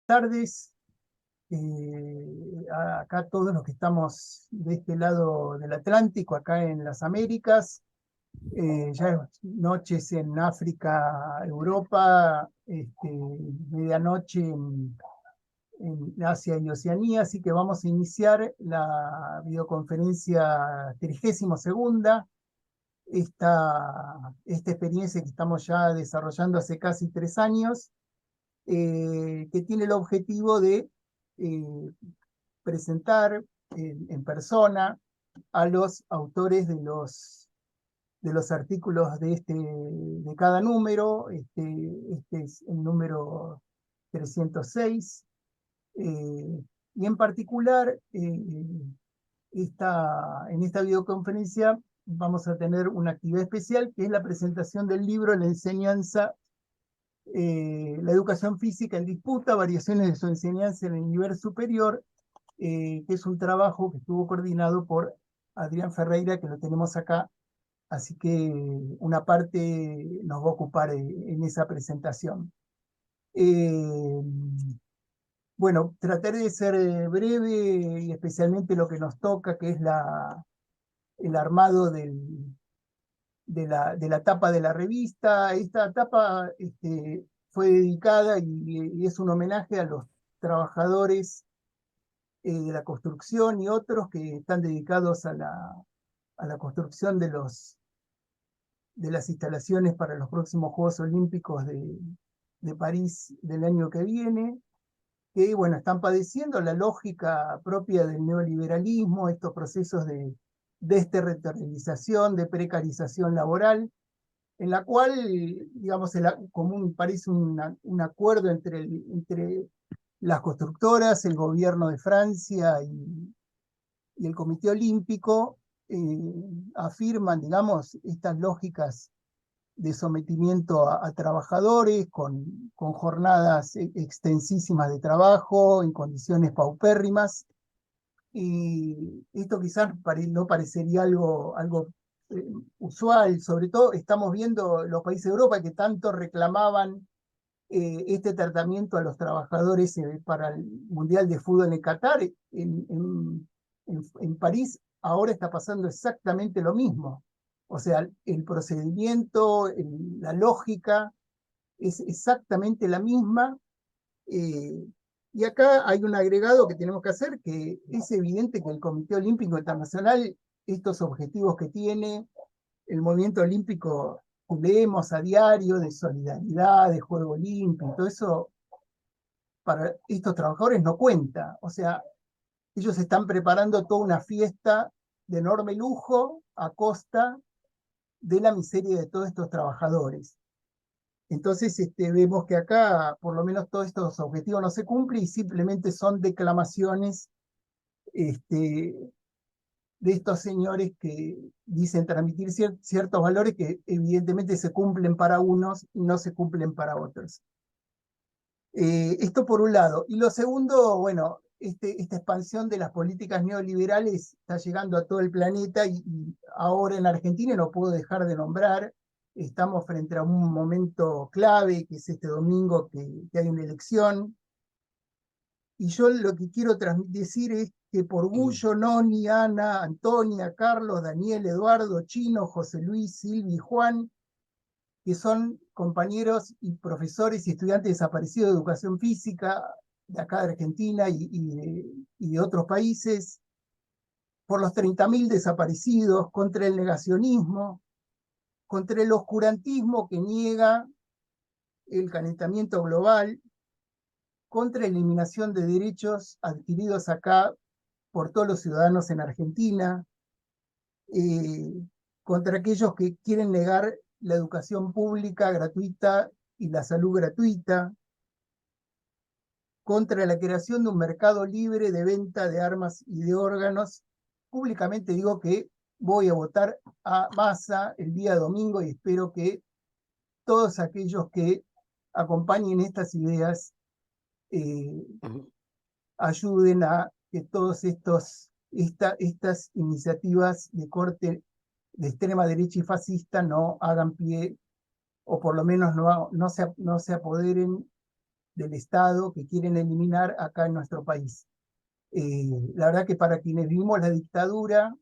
Tardes. Acá todos los que estamos de este lado del Atlántico, acá en las Américas, ya es noches en África, Europa, medianoche en Asia y Oceanía, así que vamos a iniciar la videoconferencia 32ª, esta experiencia que estamos ya desarrollando hace casi 3 años, que tiene el objetivo de eh, presentar en persona a los autores de los artículos de cada número. Este es el número 306, y en particular en esta videoconferencia vamos a tener una actividad especial que es la presentación del libro La enseñanza, la educación física en disputa, variaciones de su enseñanza en el nivel superior, que es un trabajo que estuvo coordinado por Adrián Ferreira, que lo tenemos acá, así que una parte nos va a ocupar en esa presentación. Eh, bueno, trataré de ser breve, y especialmente lo que nos toca, que es el armado de la tapa de la revista. Esta tapa fue dedicada y es un homenaje a los trabajadores de la construcción y otros que están dedicados a la construcción de las instalaciones para los próximos Juegos Olímpicos de París del año que viene, que bueno, están padeciendo la lógica propia del neoliberalismo, estos procesos de desterritorialización, de precarización laboral, en la cual, digamos, común parece un acuerdo entre las constructoras, el gobierno de Francia y el Comité Olímpico, afirman, digamos, estas lógicas de sometimiento a trabajadores con jornadas extensísimas de trabajo, en condiciones paupérrimas. Y esto quizás no parecería algo eh, usual. Sobre todo estamos viendo los países de Europa que tanto reclamaban este tratamiento a los trabajadores para el Mundial de Fútbol en Qatar. En París ahora está pasando exactamente lo mismo. O sea, el procedimiento, la lógica es exactamente la misma. eh, y acá hay un agregado que tenemos que hacer, que es evidente que el Comité Olímpico Internacional, estos objetivos que tiene el movimiento olímpico, leemos a diario, de solidaridad, de juego limpio, todo eso para estos trabajadores no cuenta. O sea, ellos están preparando toda una fiesta de enorme lujo a costa de la miseria de todos estos trabajadores. Entonces vemos que acá por lo menos todos estos objetivos no se cumplen y simplemente son declamaciones este, de estos señores que dicen transmitir ciertos valores que evidentemente se cumplen para unos y no se cumplen para otros. Esto por un lado. Y lo segundo, bueno, esta expansión de las políticas neoliberales está llegando a todo el planeta, y ahora en Argentina no puedo dejar de nombrar, estamos frente a un momento clave, que es este domingo que hay una elección. Y yo lo que quiero decir es que por Gullo, Noni, Ana, Antonia, Carlos, Daniel, Eduardo, Chino, José Luis, Silvi y Juan, que son compañeros y profesores y estudiantes desaparecidos de educación física de acá de Argentina y de otros países, por los 30.000 desaparecidos, contra el negacionismo, contra el oscurantismo que niega el calentamiento global, contra la eliminación de derechos adquiridos acá por todos los ciudadanos en Argentina, eh, contra aquellos que quieren negar la educación pública gratuita y la salud gratuita, contra la creación de un mercado libre de venta de armas y de órganos. Públicamente digo que voy a votar a Massa el día domingo, y espero que todos aquellos que acompañen estas ideas eh, ayuden a que todas estas iniciativas de corte de extrema derecha y fascista no hagan pie, o por lo menos no se apoderen del Estado que quieren eliminar acá en nuestro país. La verdad que para quienes vivimos la dictadura,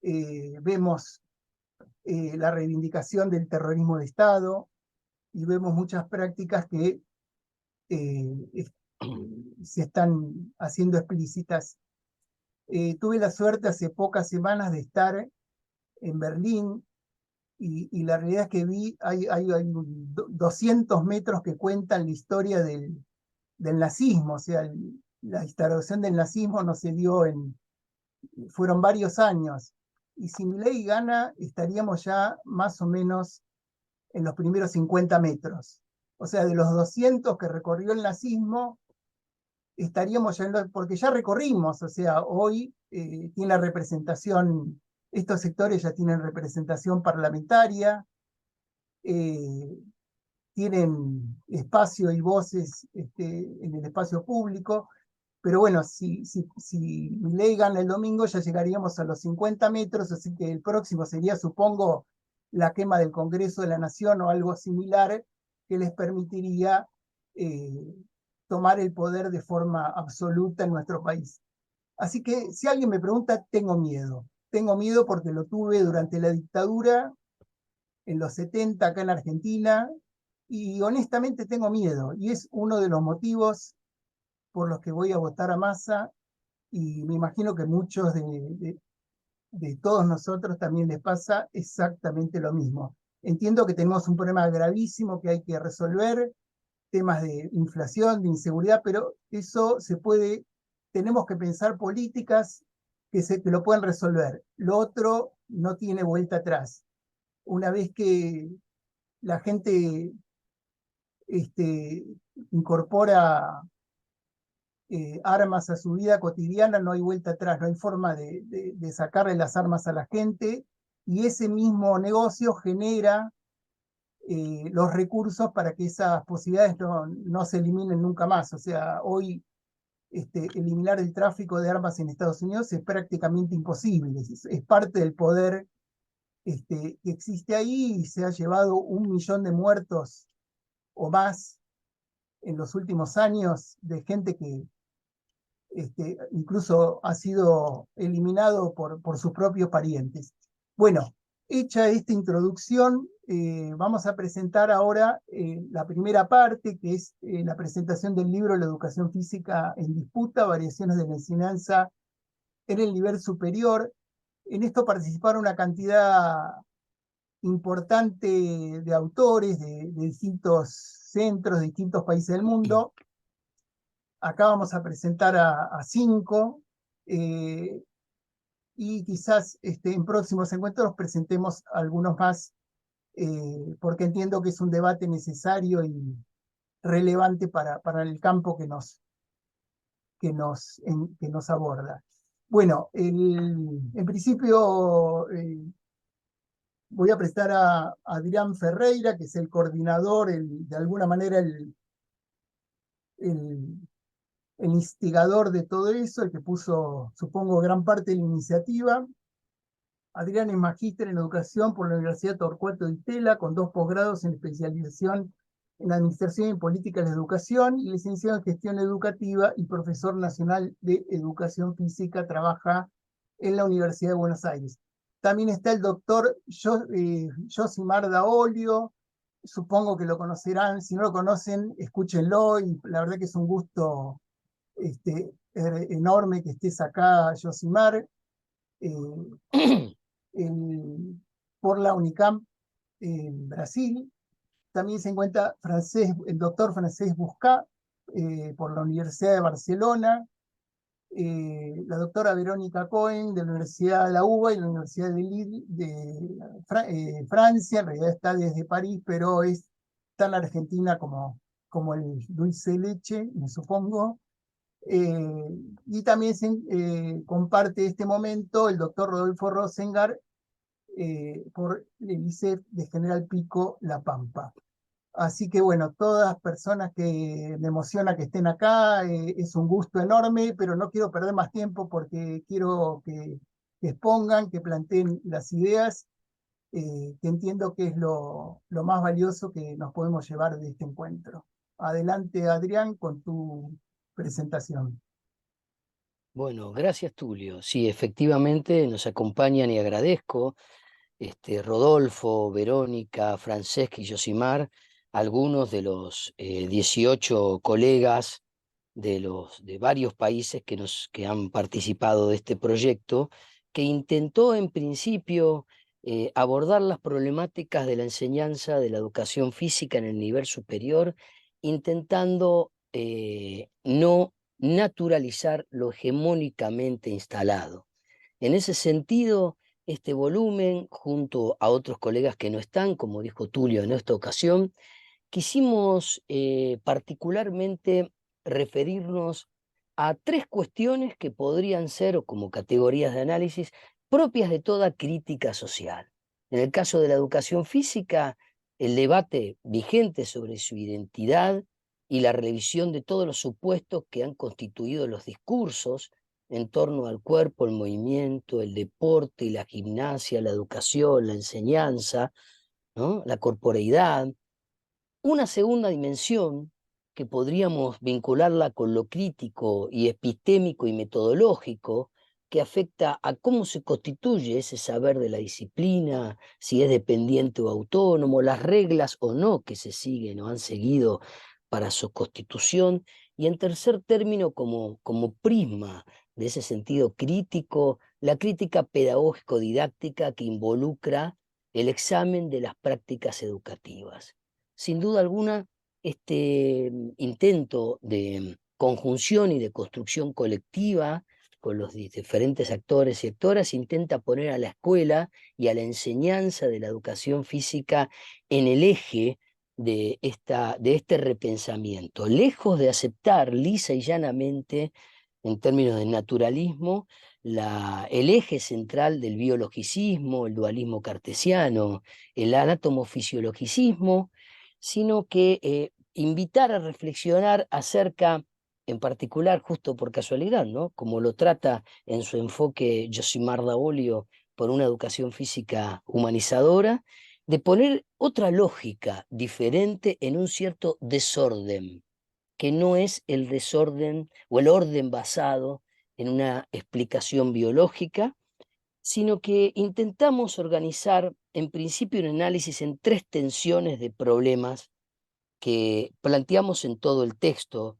vemos la reivindicación del terrorismo de Estado y vemos muchas prácticas que se están haciendo explícitas. Tuve la suerte hace pocas semanas de estar en Berlín y la realidad es que hay 200 metros que cuentan la historia del nazismo, o sea, la instauración del nazismo no se dio fueron varios años. Y si Milei gana, estaríamos ya más o menos en los primeros 50 metros. O sea, de los 200 que recorrió el nazismo, estaríamos ya porque ya recorrimos, o sea, hoy tiene la representación, estos sectores ya tienen representación parlamentaria, eh, tienen espacio y voces en el espacio público, pero bueno, si Milei gana el domingo ya llegaríamos a los 50 metros, así que el próximo sería, supongo, la quema del Congreso de la Nación o algo similar que les permitiría eh, tomar el poder de forma absoluta en nuestro país. Así que si alguien me pregunta, tengo miedo. Tengo miedo porque lo tuve durante la dictadura, en los 70 acá en Argentina, y honestamente tengo miedo. Y es uno de los motivos por los que voy a votar a Massa, y me imagino que muchos de todos nosotros también les pasa exactamente lo mismo. Entiendo que tenemos un problema gravísimo que hay que resolver, temas de inflación, de inseguridad, pero eso se puede, tenemos que pensar políticas que lo puedan resolver. Lo otro no tiene vuelta atrás. Una vez que la gente este, incorpora armas a su vida cotidiana, no hay vuelta atrás, no hay forma de sacarle las armas a la gente, y ese mismo negocio genera los recursos para que esas posibilidades no se eliminen nunca más. O sea, hoy eliminar el tráfico de armas en Estados Unidos es prácticamente imposible, es parte del poder que existe ahí, y se ha llevado 1 millón de muertos o más en los últimos años de gente que incluso ha sido eliminado por sus propios parientes. Bueno, hecha esta introducción, vamos a presentar ahora la primera parte, que es la presentación del libro La educación física en disputa, variaciones de la enseñanza en el nivel superior. En esto participaron una cantidad importante de autores de distintos centros, de distintos países del mundo. Acá vamos a presentar a 5, y quizás en próximos encuentros presentemos algunos más, porque entiendo que es un debate necesario y relevante para el campo que nos aborda. Bueno, en principio voy a presentar a Adrián Ferreira, que es el coordinador, de alguna manera el el instigador de todo eso, el que puso, supongo, gran parte de la iniciativa. Adrián es magíster en educación por la Universidad Torcuato Di Tella, con 2 posgrados en especialización en Administración y Política de la Educación, y licenciado en Gestión Educativa y profesor nacional de Educación Física. Trabaja en la Universidad de Buenos Aires. También está el doctor Josimar Daolio, supongo que lo conocerán, si no lo conocen, escúchenlo, y la verdad que es un gusto enorme que estés acá, Josimar, por la UNICAMP en Brasil. También se encuentra el doctor Francesc Buscá, por la Universidad de Barcelona, la doctora Verónica Cohen de la Universidad de la UBA y la Universidad de Lille de Francia. En realidad está desde París, pero es tan argentina como el dulce de leche, me supongo. Y también comparte este momento el doctor Rodolfo Rosengar, por el ICEF de General Pico, La Pampa. Así que bueno, todas personas que me emociona que estén acá, es un gusto enorme, pero no quiero perder más tiempo porque quiero que expongan, que planteen las ideas, que entiendo que es lo más valioso que nos podemos llevar de este encuentro. Adelante, Adrián, con tu presentación. Bueno, gracias Tulio. Sí, efectivamente nos acompañan y agradezco Rodolfo, Verónica, Francesca y Josimar, algunos de los 18 colegas de varios países que han participado de este proyecto, que intentó en principio abordar las problemáticas de la enseñanza de la educación física en el nivel superior, intentando no naturalizar lo hegemónicamente instalado. En ese sentido, este volumen, junto a otros colegas que no están, como dijo Tulio en esta ocasión, quisimos particularmente referirnos a tres cuestiones que podrían ser, o como categorías de análisis, propias de toda crítica social. En el caso de la educación física, el debate vigente sobre su identidad y la revisión de todos los supuestos que han constituido los discursos en torno al cuerpo, el movimiento, el deporte, la gimnasia, la educación, la enseñanza, ¿no? La corporeidad. Una segunda dimensión, que podríamos vincularla con lo crítico y epistémico y metodológico, que afecta a cómo se constituye ese saber de la disciplina, si es dependiente o autónomo, las reglas o no que se siguen o han seguido para su constitución, y en tercer término, como prisma de ese sentido crítico, la crítica pedagógico-didáctica que involucra el examen de las prácticas educativas. Sin duda alguna, este intento de conjunción y de construcción colectiva con los diferentes actores y actoras intenta poner a la escuela y a la enseñanza de la educación física en el eje de este repensamiento, lejos de aceptar lisa y llanamente, en términos de naturalismo, el eje central del biologicismo, el dualismo cartesiano, el anatomofisiologicismo, sino que invitar a reflexionar acerca, en particular, justo por casualidad, ¿no? Como lo trata en su enfoque Josimar Daolio por una educación física humanizadora, de poner otra lógica diferente en un cierto desorden, que no es el desorden o el orden basado en una explicación biológica, sino que intentamos organizar en principio un análisis en tres tensiones de problemas que planteamos en todo el texto,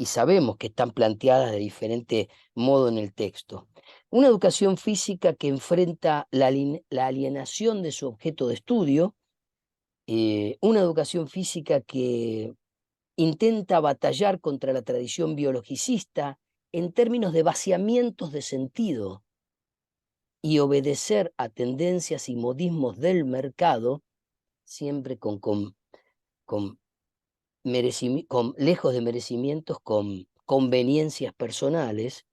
y sabemos que están planteadas de diferente modo en el texto. Una educación física que enfrenta la alienación de su objeto de estudio, una educación física que intenta batallar contra la tradición biologicista en términos de vaciamientos de sentido y obedecer a tendencias y modismos del mercado, siempre con lejos de merecimientos, con conveniencias personales,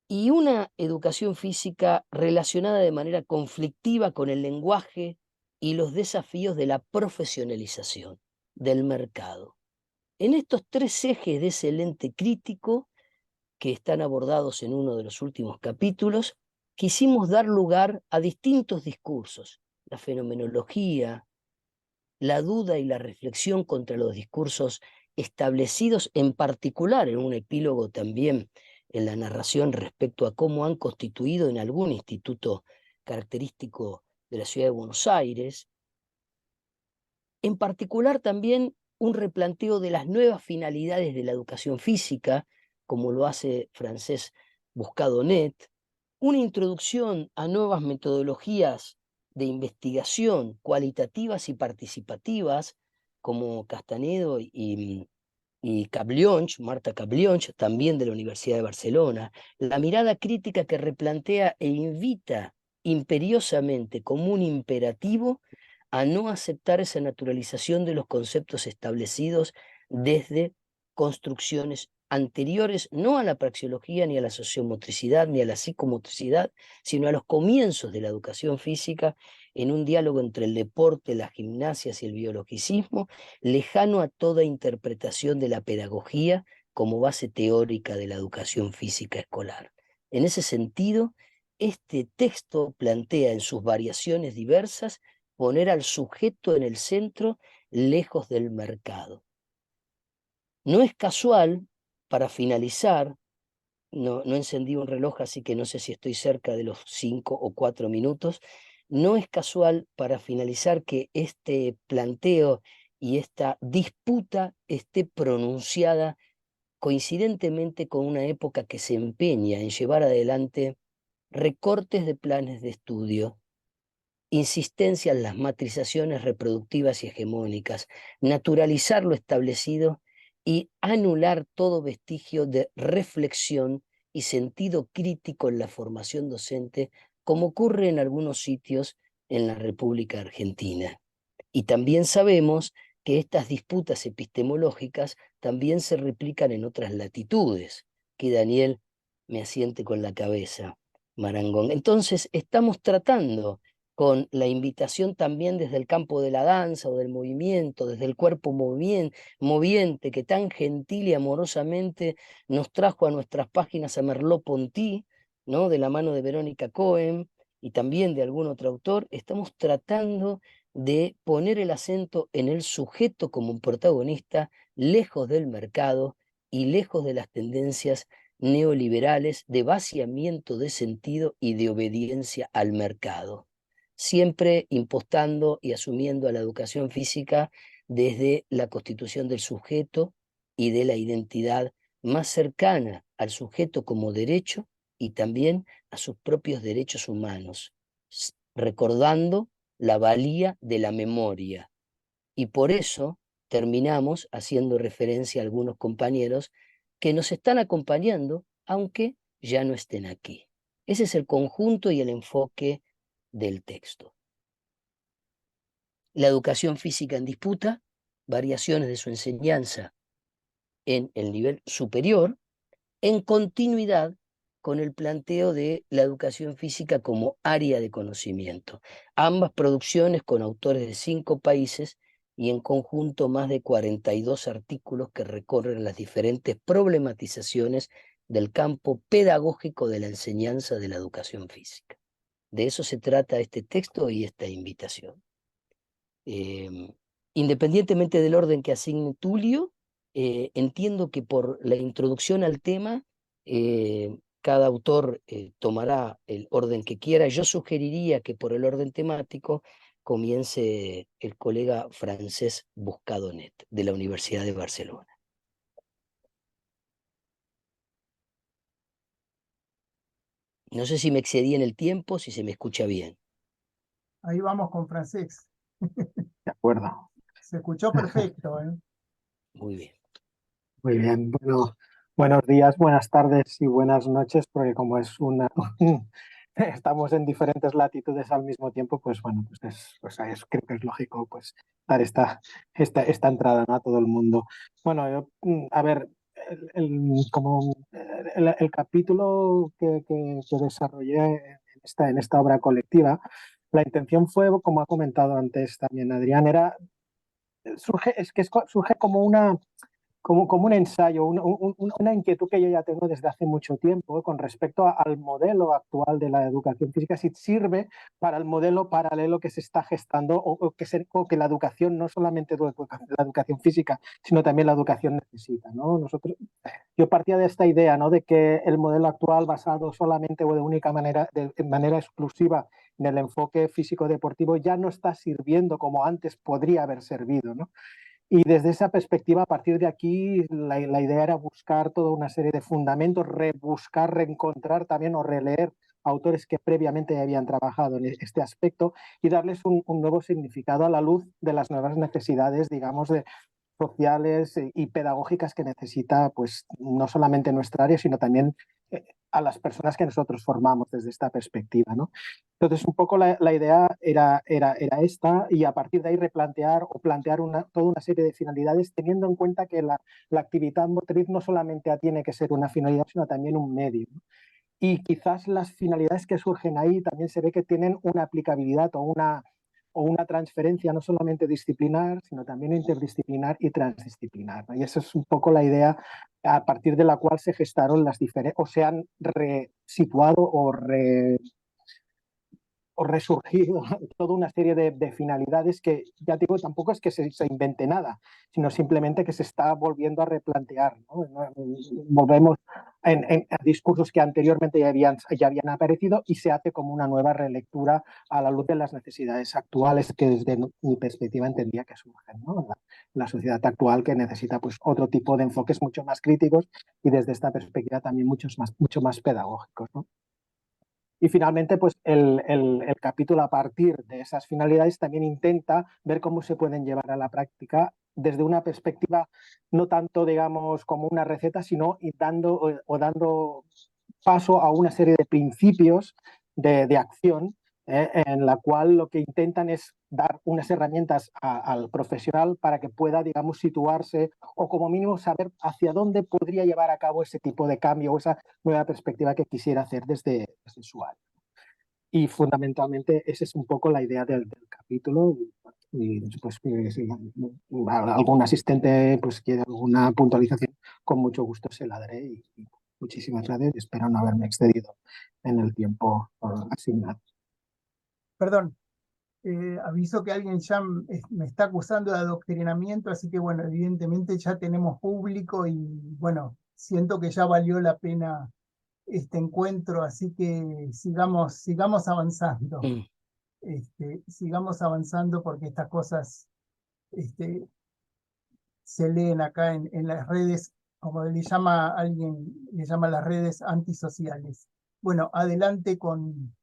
y una educación física relacionada de manera conflictiva con el lenguaje y los desafíos de la profesionalización del mercado. En estos tres ejes de ese lente crítico, que están abordados en uno de los últimos capítulos, quisimos dar lugar a distintos discursos: la fenomenología, la duda y la reflexión contra los discursos establecidos, en particular en un epílogo también en la narración respecto a cómo han constituido en algún instituto característico de la ciudad de Buenos Aires. En particular también un replanteo de las nuevas finalidades de la educación física, como lo hace Francesc Buscadonet, una introducción a nuevas metodologías de investigación cualitativas y participativas, como Castanedo y Cablionch, Marta Cablionch, también de la Universidad de Barcelona, la mirada crítica que replantea e invita imperiosamente como un imperativo a no aceptar esa naturalización de los conceptos establecidos desde construcciones anteriores, no a la praxeología, ni a la sociomotricidad, ni a la psicomotricidad, sino a los comienzos de la educación física, en un diálogo entre el deporte, las gimnasias y el biologicismo, lejano a toda interpretación de la pedagogía como base teórica de la educación física escolar. En ese sentido, este texto plantea en sus variaciones diversas poner al sujeto en el centro, lejos del mercado. No es casual, para finalizar, no encendí un reloj, así que no sé si estoy cerca de los 5 o 4 minutos. No es casual, para finalizar, que este planteo y esta disputa esté pronunciada coincidentemente con una época que se empeña en llevar adelante recortes de planes de estudio, insistencia en las matrizaciones reproductivas y hegemónicas, naturalizar lo establecido y anular todo vestigio de reflexión y sentido crítico en la formación docente, como ocurre en algunos sitios en la República Argentina. Y también sabemos que estas disputas epistemológicas también se replican en otras latitudes, que Daniel me asiente con la cabeza, Marangón. Entonces, estamos tratando con la invitación también desde el campo de la danza o del movimiento, desde el cuerpo moviente que tan gentil y amorosamente nos trajo a nuestras páginas a Merleau-Ponty, ¿no? De la mano de Verónica Cohen y también de algún otro autor. Estamos tratando de poner el acento en el sujeto como un protagonista, lejos del mercado y lejos de las tendencias neoliberales de vaciamiento de sentido y de obediencia al mercado, siempre impostando y asumiendo a la educación física desde la constitución del sujeto y de la identidad más cercana al sujeto como derecho y también a sus propios derechos humanos, recordando la valía de la memoria. Y por eso terminamos haciendo referencia a algunos compañeros que nos están acompañando, aunque ya no estén aquí. Ese es el conjunto y el enfoque del texto. La educación física en disputa, variaciones de su enseñanza en el nivel superior, en continuidad con el planteo de la educación física como área de conocimiento. Ambas producciones con autores de 5 países y en conjunto más de 42 artículos que recorren las diferentes problematizaciones del campo pedagógico de la enseñanza de la educación física. De eso se trata este texto y esta invitación. Independientemente del orden que asigne Tulio, entiendo que por la introducción al tema, cada autor tomará el orden que quiera. Yo sugeriría que por el orden temático comience el colega Francesc Buscadonet, de la Universidad de Barcelona. No sé si me excedí en el tiempo, si se me escucha bien. Ahí vamos con Francesc. De acuerdo. Se escuchó perfecto, ¿eh? Muy bien. Muy bien. Bueno, buenos días, buenas tardes y buenas noches, porque como es estamos en diferentes latitudes al mismo tiempo, pues bueno, creo que es lógico pues dar esta entrada, ¿no?, a todo el mundo. Bueno, a ver, el capítulo que desarrollé en esta obra colectiva, la intención fue, como ha comentado antes también Adrián, surge como como un ensayo, una inquietud que yo ya tengo desde hace mucho tiempo con respecto al modelo actual de la educación física, si sirve para el modelo paralelo que se está gestando o que la educación, no solamente la educación física, sino también la educación necesita, ¿no? Yo partía de esta idea, ¿no?, de que el modelo actual basado solamente o de manera exclusiva en el enfoque físico-deportivo ya no está sirviendo como antes podría haber servido, ¿no? Y desde esa perspectiva, a partir de aquí, la idea era buscar toda una serie de fundamentos, rebuscar, reencontrar también o releer autores que previamente habían trabajado en este aspecto y darles un nuevo significado a la luz de las nuevas necesidades, digamos, sociales y pedagógicas que necesita, pues, no solamente nuestra área, sino también a las personas que nosotros formamos desde esta perspectiva, ¿no? Entonces, un poco la idea era esta, y a partir de ahí replantear o plantear toda una serie de finalidades, teniendo en cuenta que la actividad motriz no solamente tiene que ser una finalidad, sino también un medio, ¿no? Y quizás las finalidades que surgen ahí también se ve que tienen una aplicabilidad o una transferencia no solamente disciplinar, sino también interdisciplinar y transdisciplinar, ¿no? Y esa es un poco la idea a partir de la cual se gestaron las diferentes, o se han resituado resurgido toda una serie de finalidades que, ya digo, tampoco es que se invente nada, sino simplemente que se está volviendo a replantear, ¿no? Volvemos a discursos que anteriormente ya habían aparecido y se hace como una nueva relectura a la luz de las necesidades actuales que desde mi perspectiva entendía que surgen, ¿no? La sociedad actual que necesita pues, otro tipo de enfoques mucho más críticos y desde esta perspectiva también mucho más pedagógicos, ¿no? Y finalmente, pues el capítulo a partir de esas finalidades también intenta ver cómo se pueden llevar a la práctica desde una perspectiva no tanto, digamos, como una receta, sino dando paso a una serie de principios de acción, en la cual lo que intentan es dar unas herramientas al profesional para que pueda, digamos, situarse o como mínimo saber hacia dónde podría llevar a cabo ese tipo de cambio o esa nueva perspectiva que quisiera hacer desde su área. Y fundamentalmente esa es un poco la idea del capítulo. Y después, si algún asistente pues, quiere alguna puntualización, con mucho gusto se la daré. Y muchísimas gracias. Espero no haberme excedido en el tiempo asignado. Perdón, aviso que alguien ya me está acusando de adoctrinamiento, así que bueno, evidentemente ya tenemos público y bueno, siento que ya valió la pena este encuentro, así que sigamos avanzando. Mm. Sigamos avanzando porque estas cosas este, se leen acá en las redes, como le llama alguien, le llama las redes antisociales. Bueno, adelante con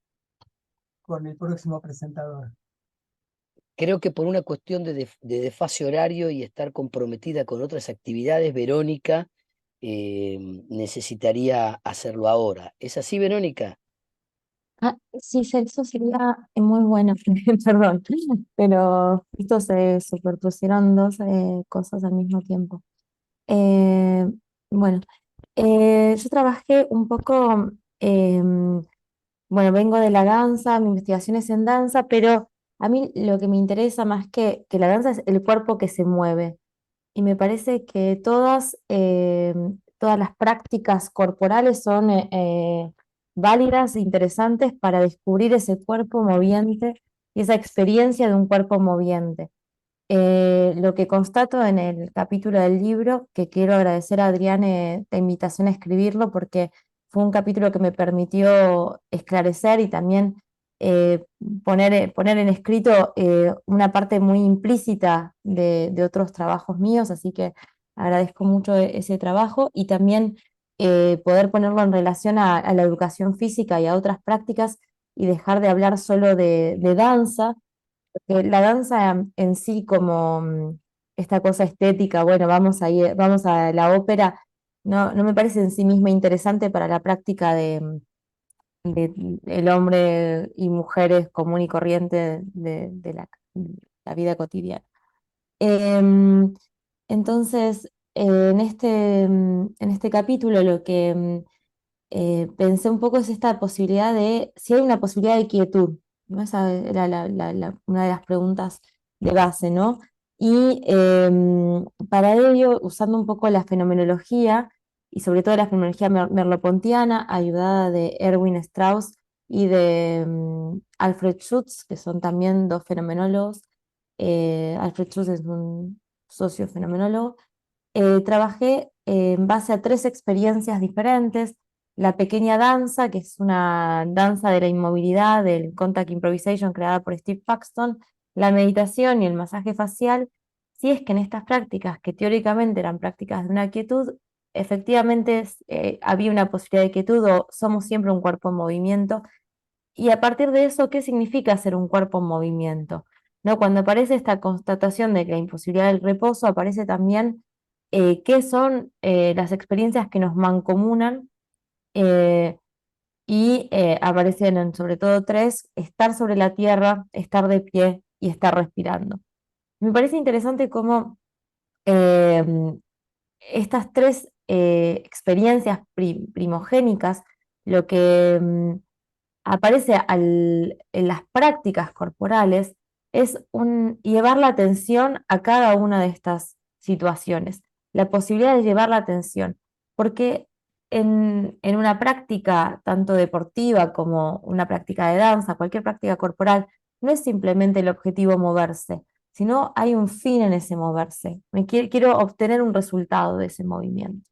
el próximo presentador. Creo que por una cuestión de desfase horario y estar comprometida con otras actividades, Verónica necesitaría hacerlo ahora. ¿Es así, Verónica? Sí, eso sería muy bueno, perdón, pero justo se superpusieron dos cosas al mismo tiempo. Eh, bueno, yo trabajé un poco, bueno, vengo de la danza, mi investigación es en danza, pero a mí lo que me interesa más que la danza es el cuerpo que se mueve. Y me parece que todas las prácticas corporales son válidas e interesantes para descubrir ese cuerpo moviente y esa experiencia de un cuerpo moviente. Lo que constato en el capítulo del libro, que quiero agradecer a Adriane la invitación a escribirlo, porque fue un capítulo que me permitió esclarecer y también eh, poner en escrito una parte muy implícita de otros trabajos míos, así que agradezco mucho ese trabajo y también poder ponerlo en relación a la educación física y a otras prácticas y dejar de hablar solo de danza la danza en sí como esta cosa estética, bueno, vamos a la ópera, no me parece en sí misma interesante para la práctica de el hombre y mujeres común y corriente de la vida cotidiana. Em, entonces, en este capítulo lo que pensé un poco es esta posibilidad si hay una posibilidad de quietud, ¿no? Esa era una de las preguntas de base, ¿no? Y para ello, usando un poco la fenomenología, y sobre todo la fenomenología merleau-pontiana, ayudada de Erwin Strauss y de Alfred Schutz, que son también dos fenomenólogos. Alfred Schutz es un socio fenomenólogo. Trabajé en base a tres experiencias diferentes: la pequeña danza, que es una danza de la inmovilidad, del contact improvisation creada por Steve Paxton, la meditación y el masaje facial, si es que en estas prácticas, que teóricamente eran prácticas de una quietud, efectivamente había una posibilidad de quietud o somos siempre un cuerpo en movimiento. Y a partir de eso, ¿qué significa ser un cuerpo en movimiento? ¿No? Cuando aparece esta constatación de que la imposibilidad del reposo, aparece también qué son las experiencias que nos mancomunan eh, y aparecen sobre todo tres: estar sobre la tierra, estar de pie y estar respirando. Me parece interesante cómo eh, estas tres experiencias primogénicas, lo que aparece en las prácticas corporales, es llevar la atención a cada una de estas situaciones, la posibilidad de llevar la atención, porque en una práctica tanto deportiva como una práctica de danza, cualquier práctica corporal, no es simplemente el objetivo moverse, sino hay un fin en ese moverse. Quiero obtener un resultado de ese movimiento.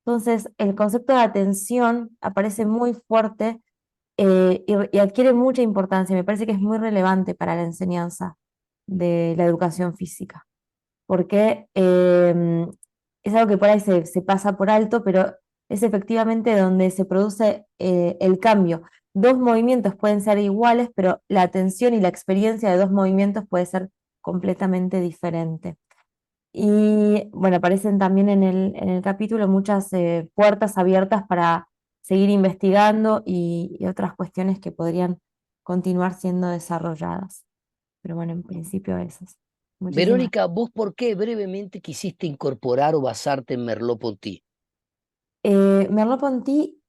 Entonces, el concepto de atención aparece muy fuerte y adquiere mucha importancia. Me parece que es muy relevante para la enseñanza de la educación física, porque es algo que por ahí se pasa por alto, pero es efectivamente donde se produce el cambio. Dos movimientos pueden ser iguales, pero la atención y la experiencia de dos movimientos puede ser completamente diferente. Y bueno, aparecen también en el capítulo muchas puertas abiertas para seguir investigando y otras cuestiones que podrían continuar siendo desarrolladas. Pero bueno, en principio esas. Muchísimas. Verónica, ¿vos por qué brevemente quisiste incorporar o basarte en Merleau-Ponty? Merleau-Ponty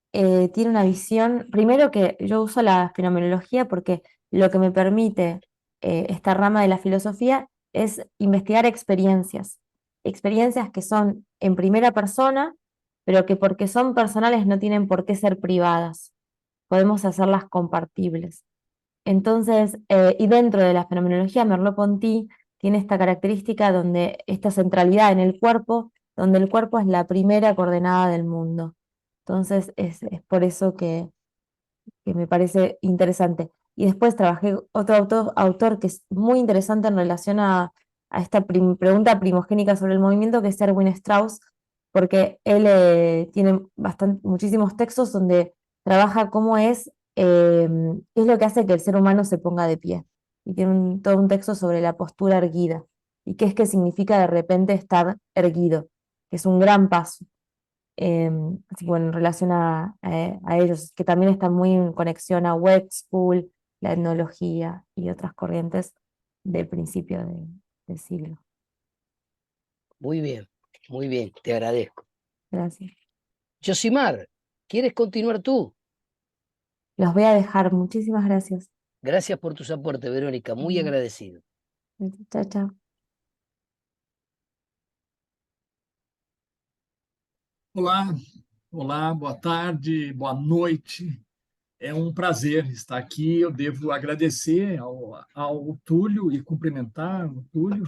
tiene una visión, primero que yo uso la fenomenología porque lo que me permite esta rama de la filosofía es investigar experiencias, experiencias que son en primera persona, pero que porque son personales no tienen por qué ser privadas, podemos hacerlas compartibles. Entonces, y dentro de la fenomenología, Merleau-Ponty tiene esta característica donde esta centralidad en el cuerpo, donde el cuerpo es la primera coordenada del mundo. Entonces, es por eso que me parece interesante. Y después trabajé otro autor que es muy interesante en relación a esta pregunta primogénica sobre el movimiento, que es Erwin Strauss, porque él tiene muchísimos textos donde trabaja cómo qué es lo que hace que el ser humano se ponga de pie. Y tiene todo un texto sobre la postura erguida y qué es que significa de repente estar erguido, que es un gran paso. Así que bueno, en relación a ellos, que también están muy en conexión a Westphal, la etnología y otras corrientes del principio del siglo. Muy bien, te agradezco. Gracias. Yosimar, ¿quieres continuar tú? Los voy a dejar. Muchísimas gracias. Gracias por tus aportes, Verónica, muy agradecido. Chao, chao. Olá, olá, boa tarde, boa noite. É um prazer estar aqui. Eu devo agradecer ao Túlio e cumprimentar o Túlio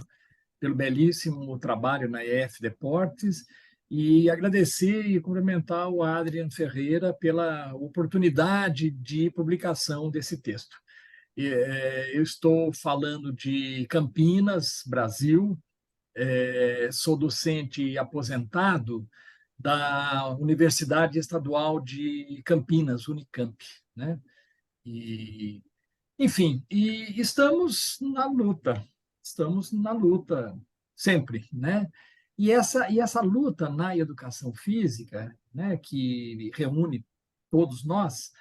pelo belíssimo trabalho na EF Deportes e agradecer e cumprimentar o Adrian Ferreira pela oportunidade de publicação desse texto. Eu estou falando de Campinas, Brasil, sou docente aposentado da Universidade Estadual de Campinas, Unicamp, né? E, enfim, e estamos na luta sempre, né? E essa luta na educação física, né, que reúne todos nós,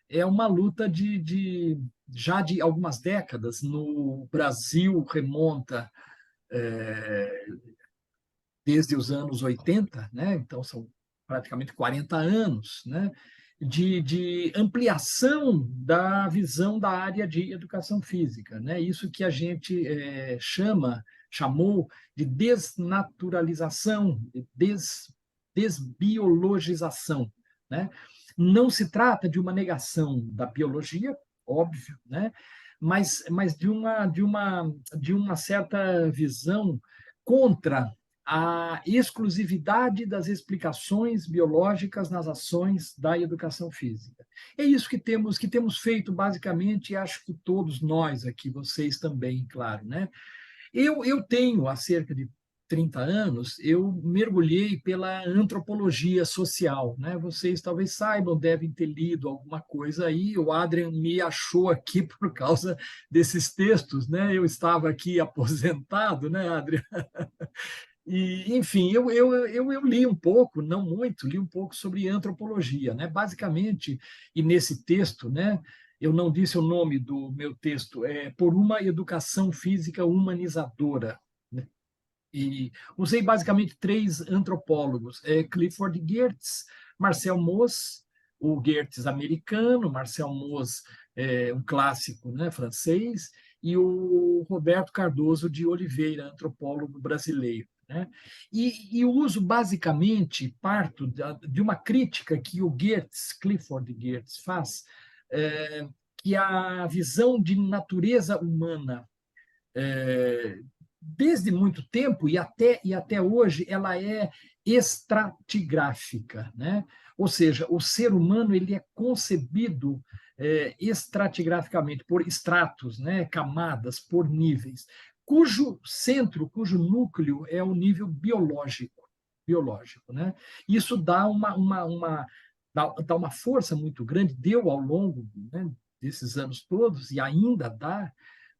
é uma luta já de algumas décadas. No Brasil remonta desde os anos 80, né? Então são praticamente 40 anos, né? De ampliação da visão da área de educação física, né? Isso que a gente chamou de desnaturalização, desbiologização, né? Não se trata de uma negação da biologia, óbvio, né? Mas de uma certa visão contra a exclusividade das explicações biológicas nas ações da educação física. É isso que temos feito basicamente, e acho que todos nós aqui, vocês também, claro, né? Eu tenho, há cerca de 30 anos, eu mergulhei pela antropologia social, né? Vocês talvez saibam, devem ter lido alguma coisa aí. O Adrian me achou aqui por causa desses textos, né? Eu estava aqui aposentado, né, Adrian? E, enfim, eu li um pouco, não muito, li um pouco sobre antropologia, né? Basicamente, e nesse texto, né? Eu não disse o nome do meu texto, é Por uma Educação Física Humanizadora, né? E usei basicamente 3 antropólogos, Clifford Geertz, Marcel Mauss, o Geertz americano, Marcel Mauss, um clássico, né, francês, e o Roberto Cardoso de Oliveira, antropólogo brasileiro. né? E eu uso basicamente, parto de uma crítica que o Geertz, Clifford Geertz, faz, que a visão de natureza humana, desde muito tempo e até hoje, ela é estratigráfica, né? Ou seja, o ser humano ele é concebido estratigraficamente, por estratos, né? Camadas, por níveis, cujo centro, cujo núcleo é o nível biológico, né? Isso dá dá uma força muito grande, deu ao longo, né, desses anos todos, e ainda dá,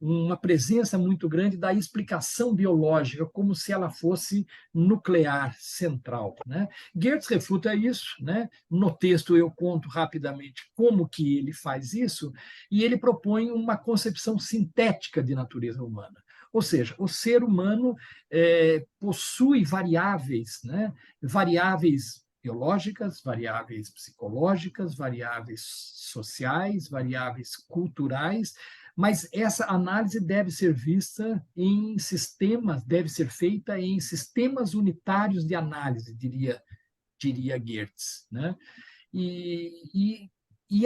uma presença muito grande da explicação biológica, como se ela fosse nuclear, central, né? Geertz refuta isso, né? No texto eu conto rapidamente como que ele faz isso, e ele propõe uma concepção sintética de natureza humana. Ou seja, o ser humano possui variáveis, né? Variáveis biológicas, variáveis psicológicas, variáveis sociais, variáveis culturais, mas essa análise deve ser vista em sistemas, deve ser feita em sistemas unitários de análise, diria Geertz, né? E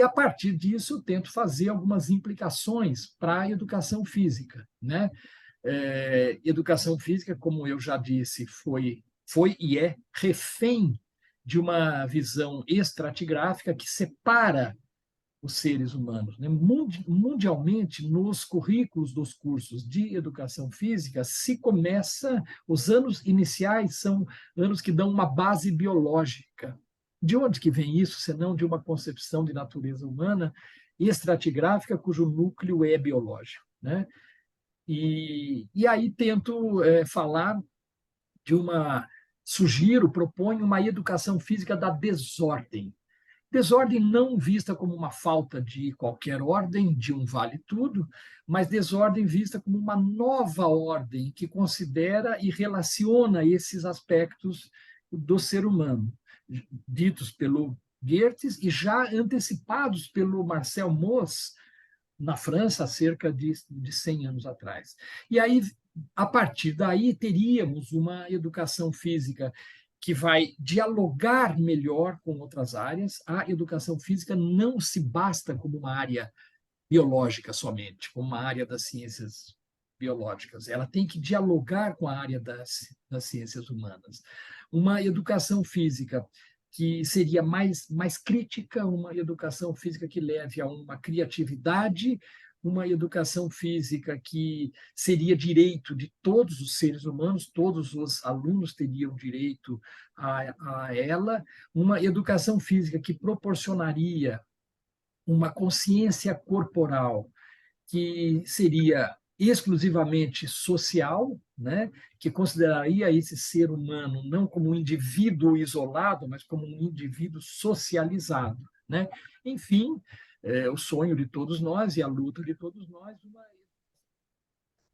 a partir disso, eu tento fazer algumas implicações para a educação física, né? Educação física, como eu já disse, foi e é refém de uma visão estratigráfica que separa os seres humanos, né? Mundialmente, nos currículos dos cursos de educação física, se começa, os anos iniciais são anos que dão uma base biológica. De onde que vem isso, senão de uma concepção de natureza humana estratigráfica, cujo núcleo é biológico, né? E aí tento falar de proponho uma educação física da desordem. Desordem não vista como uma falta de qualquer ordem, de um vale-tudo, mas desordem vista como uma nova ordem que considera e relaciona esses aspectos do ser humano, ditos pelo Geertz e já antecipados pelo Marcel Mauss na França há cerca de 100 anos atrás. E aí, a partir daí, teríamos uma educação física que vai dialogar melhor com outras áreas. A educação física não se basta como uma área biológica somente, como uma área das ciências biológicas. Ela tem que dialogar com a área das ciências humanas. Uma educação física que seria mais crítica, uma educação física que leve a uma criatividade, uma educação física que seria direito de todos os seres humanos, todos os alunos teriam direito a ela, uma educação física que proporcionaria uma consciência corporal que seria exclusivamente social, né, que consideraria esse ser humano não como um indivíduo isolado, mas como um indivíduo socializado, né? Enfim, o sonho de todos nós e a luta de todos nós,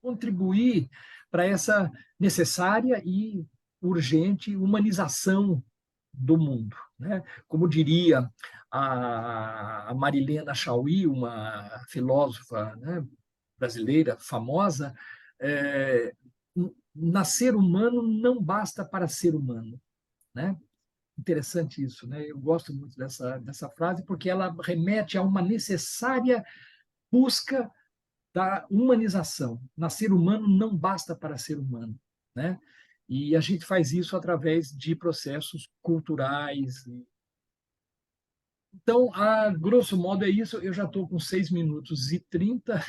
contribuir para essa necessária e urgente humanização do mundo, né? Como diria a Marilena Chaui, uma filósofa, né, brasileira famosa, nascer humano não basta para ser humano, né? Interessante isso, né? Eu gosto muito dessa frase porque ela remete a uma necessária busca da humanização. Nascer humano não basta para ser humano, né? E a gente faz isso através de processos culturais. Então, a grosso modo é isso. Eu já estou com 6 minutos e 30,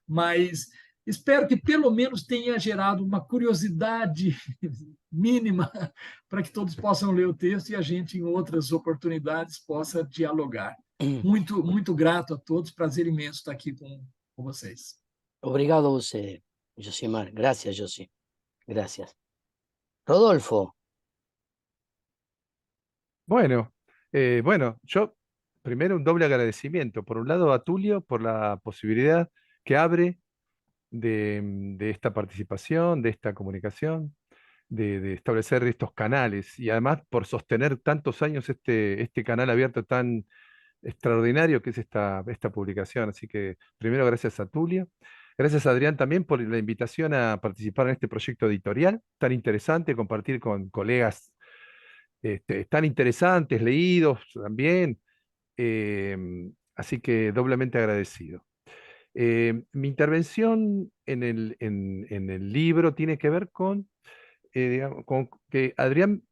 mas espero que pelo menos tenha gerado uma curiosidade mínima para que todos possam ler o texto e a gente, em outras oportunidades, possa dialogar. Muito, muito grato a todos. Prazer imenso estar aqui com vocês. Obrigado a você, Josimar. Gracias, Josi. Gracias. Rodolfo. Bueno, yo primero un doble agradecimiento. Por un lado a Tulio por la posibilidad que abre de esta participación, de esta comunicación, de establecer estos canales y además por sostener tantos años este canal abierto tan extraordinario que es esta publicación. Así que primero gracias a Tulio. Gracias, Adrián, también por la invitación a participar en este proyecto editorial tan interesante, compartir con colegas tan interesantes, leídos también. Así que doblemente agradecido. Mi intervención en el libro tiene que ver digamos, con que Adrián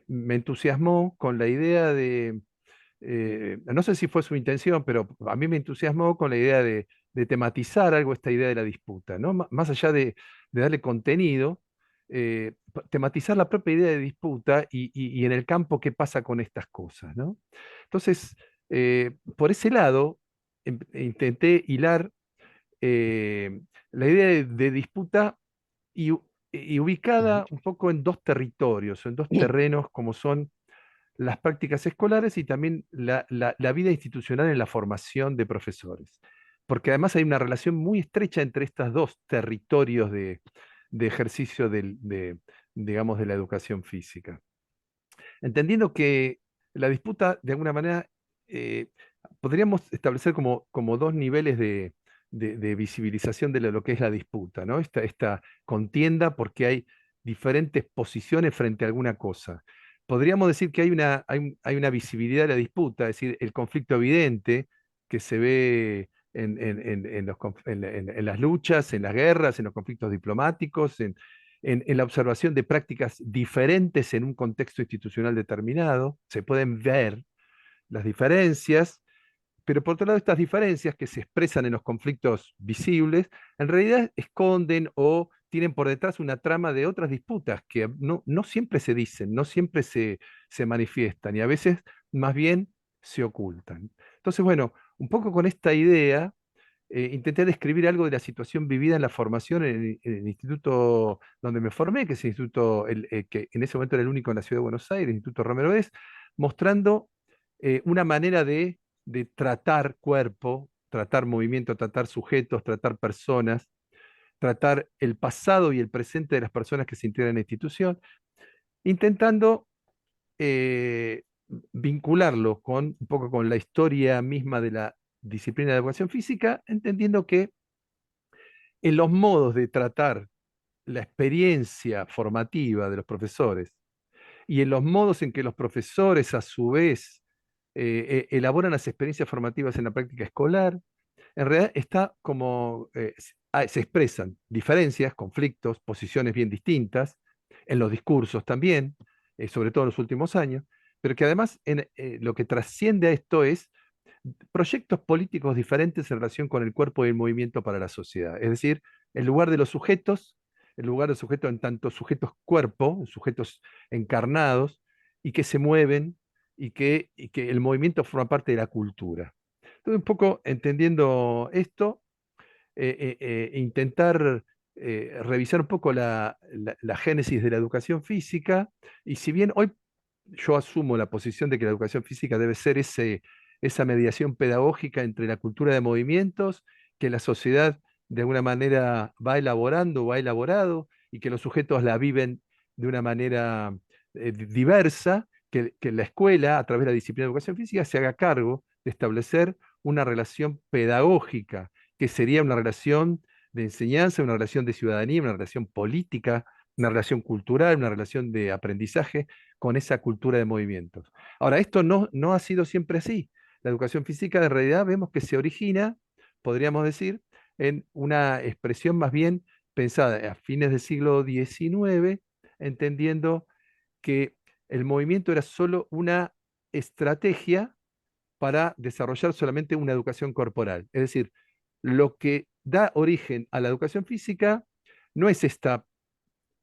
me entusiasmó con la idea no sé si fue su intención, pero a mí me entusiasmó con la idea de tematizar algo, esta idea de la disputa, ¿no? Más allá de darle contenido, tematizar la propia idea de disputa y en el campo qué pasa con estas cosas, ¿no? Entonces, por ese lado, intenté hilar la idea de disputa y ubicada un poco en dos territorios, en dos terrenos como son las prácticas escolares y también la vida institucional en la formación de profesores. Porque además hay una relación muy estrecha entre estos dos territorios de ejercicio digamos, de la educación física. Entendiendo que la disputa, de alguna manera, eh, podríamos establecer como dos niveles de visibilización de lo que es la disputa, ¿no? Esta contienda porque hay diferentes posiciones frente a alguna cosa. Podríamos decir que hay una visibilidad de la disputa, es decir, el conflicto evidente que se ve en las luchas, en las guerras, en los conflictos diplomáticos, en la observación de prácticas diferentes en un contexto institucional determinado. Se pueden ver las diferencias, pero por otro lado estas diferencias que se expresan en los conflictos visibles, en realidad esconden o tienen por detrás una trama de otras disputas que no siempre se dicen, no siempre se manifiestan y a veces más bien se ocultan. Entonces, bueno, un poco con esta idea intenté describir algo de la situación vivida en la formación en el instituto donde me formé, que es el instituto, que en ese momento era el único en la ciudad de Buenos Aires, el Instituto Romero Bez, mostrando una manera de tratar cuerpo, tratar movimiento, tratar sujetos, tratar personas, tratar el pasado y el presente de las personas que se integran en la institución, intentando eh, vincularlo un poco con la historia misma de la disciplina de educación física, entendiendo que en los modos de tratar la experiencia formativa de los profesores y en los modos en que los profesores a su vez elaboran las experiencias formativas en la práctica escolar, en realidad está se expresan diferencias, conflictos, posiciones bien distintas, en los discursos también, sobre todo en los últimos años, pero que además lo que trasciende a esto es proyectos políticos diferentes en relación con el cuerpo y el movimiento para la sociedad. Es decir, el lugar de los sujetos, el lugar del sujeto en tanto sujetos cuerpo, sujetos encarnados, y que se mueven, y que el movimiento forma parte de la cultura. Entonces, un poco entendiendo esto, intentar revisar un poco la génesis de la educación física, y si bien hoy yo asumo la posición de que la educación física debe ser esa mediación pedagógica entre la cultura de movimientos que la sociedad de alguna manera va elaborando o ha elaborado y que los sujetos la viven de una manera diversa, que la escuela, a través de la disciplina de educación física, se haga cargo de establecer una relación pedagógica, que sería una relación de enseñanza, una relación de ciudadanía, una relación política, una relación cultural, una relación de aprendizaje con esa cultura de movimientos. Ahora, esto no ha sido siempre así. La educación física de realidad vemos que se origina, podríamos decir, en una expresión más bien pensada a fines del siglo XIX, entendiendo que el movimiento era solo una estrategia para desarrollar solamente una educación corporal. Es decir, lo que da origen a la educación física no es esta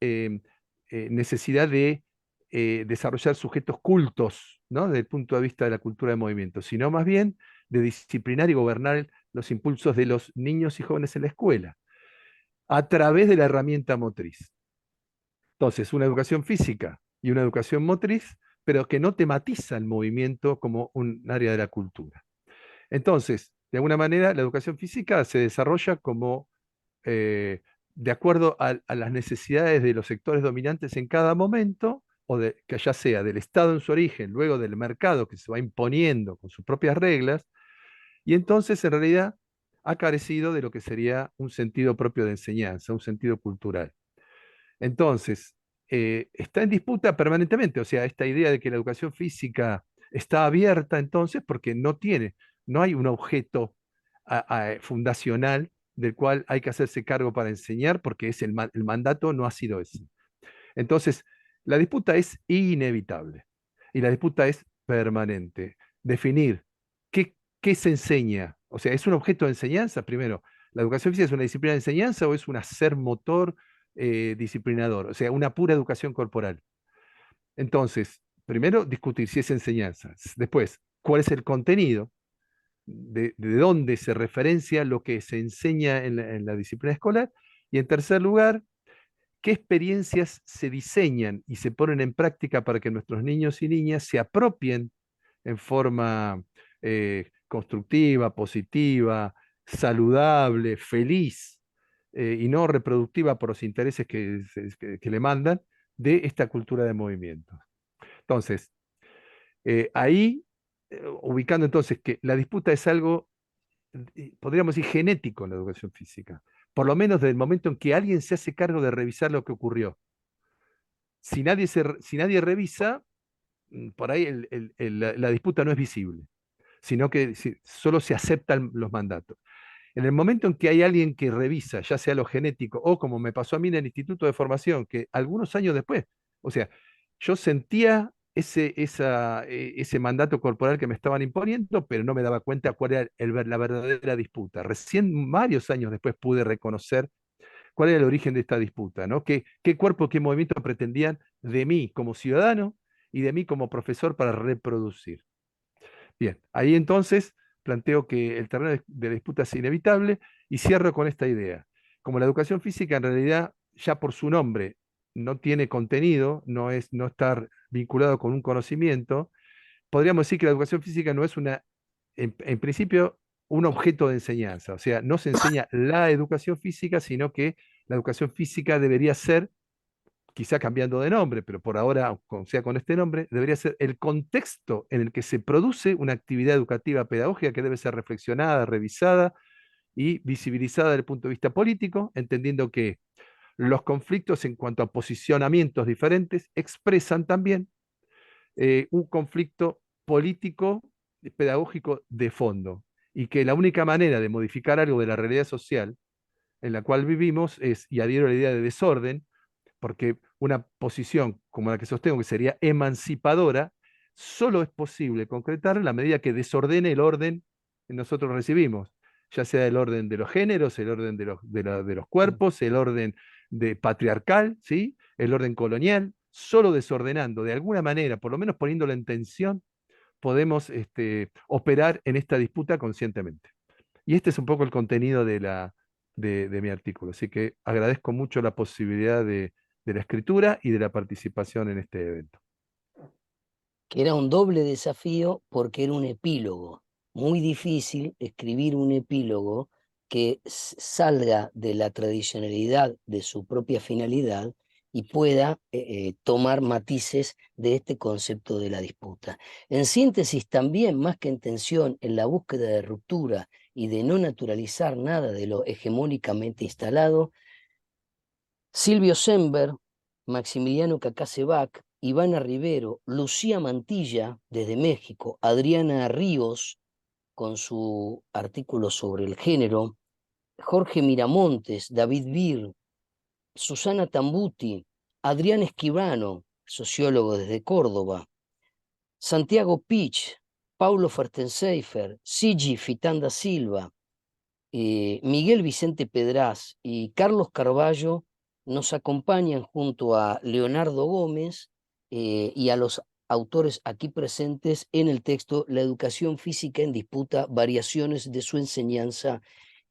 eh, necesidad de desarrollar sujetos cultos, ¿no? Desde el punto de vista de la cultura de movimiento, sino más bien de disciplinar y gobernar los impulsos de los niños y jóvenes en la escuela, a través de la herramienta motriz. Entonces, una educación física y una educación motriz, pero que no tematiza el movimiento como un área de la cultura. Entonces, de alguna manera, la educación física se desarrolla como de acuerdo a las necesidades de los sectores dominantes en cada momento, que ya sea del Estado en su origen, luego del mercado que se va imponiendo con sus propias reglas, y entonces en realidad ha carecido de lo que sería un sentido propio de enseñanza, un sentido cultural. Entonces, está en disputa permanentemente, o sea, esta idea de que la educación física está abierta entonces porque no hay un objeto fundacional del cual hay que hacerse cargo para enseñar porque el mandato no ha sido ese. Entonces, la disputa es inevitable y la disputa es permanente. Definir qué se enseña, o sea, ¿es un objeto de enseñanza? Primero, ¿la educación física es una disciplina de enseñanza o es un hacer motor disciplinador? O sea, una pura educación corporal. Entonces, primero, discutir si es enseñanza. Después, ¿cuál es el contenido? De dónde se referencia lo que se enseña en la disciplina escolar. Y en tercer lugar, qué experiencias se diseñan y se ponen en práctica para que nuestros niños y niñas se apropien en forma constructiva, positiva, saludable, feliz y no reproductiva por los intereses que le mandan de esta cultura de movimiento. Entonces, ahí, ubicando entonces que la disputa es algo, podríamos decir, genético en la educación física, por lo menos desde el momento en que alguien se hace cargo de revisar lo que ocurrió. Si nadie revisa, por ahí la disputa no es visible, sino que solo se aceptan los mandatos. En el momento en que hay alguien que revisa, ya sea lo genético o como me pasó a mí en el Instituto de Formación, que algunos años después, o sea, yo sentía ese mandato corporal que me estaban imponiendo, pero no me daba cuenta cuál era la verdadera disputa. Recién varios años después pude reconocer cuál era el origen de esta disputa, ¿no? ¿Qué cuerpo, qué movimiento pretendían de mí como ciudadano y de mí como profesor para reproducir? Bien, ahí entonces planteo que el terreno de la disputa es inevitable y cierro con esta idea. Como la educación física en realidad ya por su nombre no tiene contenido, no está vinculado con un conocimiento, podríamos decir que la educación física no es en principio, un objeto de enseñanza. O sea, no se enseña la educación física, sino que la educación física debería ser, quizá cambiando de nombre, pero por ahora, sea con este nombre, debería ser el contexto en el que se produce una actividad educativa pedagógica que debe ser reflexionada, revisada y visibilizada desde el punto de vista político, entendiendo que los conflictos en cuanto a posicionamientos diferentes expresan también un conflicto político, pedagógico de fondo, y que la única manera de modificar algo de la realidad social en la cual vivimos es, y adhiero a la idea de desorden, porque una posición como la que sostengo, que sería emancipadora, solo es posible concretar en la medida que desordene el orden que nosotros recibimos, ya sea el orden de los géneros, el orden de los cuerpos, el orden patriarcal, ¿sí? El orden colonial. Solo desordenando de alguna manera, por lo menos poniéndolo en tensión, podemos operar en esta disputa conscientemente. Y este es un poco el contenido de mi artículo. Así que agradezco mucho la posibilidad de la escritura y de la participación en este evento. Que era un doble desafío porque era un epílogo. Muy difícil escribir un epílogo que salga de la tradicionalidad de su propia finalidad y pueda tomar matices de este concepto de la disputa. En síntesis, también, más que en tensión, en la búsqueda de ruptura y de no naturalizar nada de lo hegemónicamente instalado, Silvio Sember, Maximiliano Cacacebac, Ivana Rivero, Lucía Mantilla desde México, Adriana Ríos con su artículo sobre el género, Jorge Miramontes, David Bir, Susana Tambuti, Adrián Esquivano, sociólogo desde Córdoba, Santiago Pich, Paulo Fertenseifer, Sigi Fitanda Silva, Miguel Vicente Pedraz y Carlos Carballo nos acompañan junto a Leonardo Gómez y a los autores aquí presentes en el texto La educación física en disputa, variaciones de su enseñanza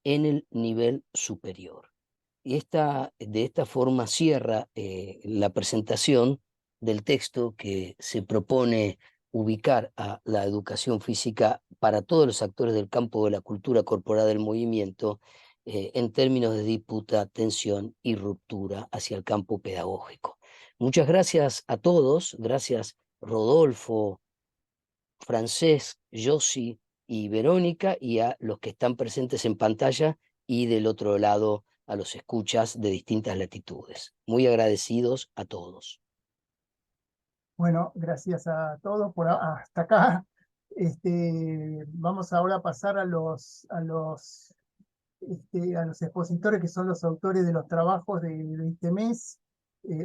en el nivel superior. Y de esta forma cierra la presentación del texto que se propone ubicar a la educación física para todos los actores del campo de la cultura corporal del movimiento en términos de disputa, tensión y ruptura hacia el campo pedagógico. Muchas gracias a todos, gracias Rodolfo, Francesc, Josi y Verónica, y a los que están presentes en pantalla y del otro lado a los escuchas de distintas latitudes. Muy agradecidos a todos. Bueno, gracias a todos por hasta acá. Vamos ahora a pasar a los expositores que son los autores de los trabajos de este mes.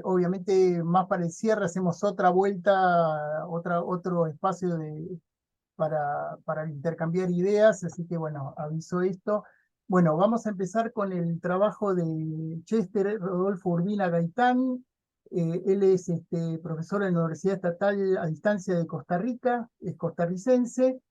Obviamente, más para el cierre, hacemos otra vuelta, otro espacio para intercambiar ideas, así que bueno, aviso esto. Bueno, vamos a empezar con el trabajo de Chester Rodolfo Urbina Gaitán. Él es profesor en la Universidad Estatal a Distancia de Costa Rica, es costarricense,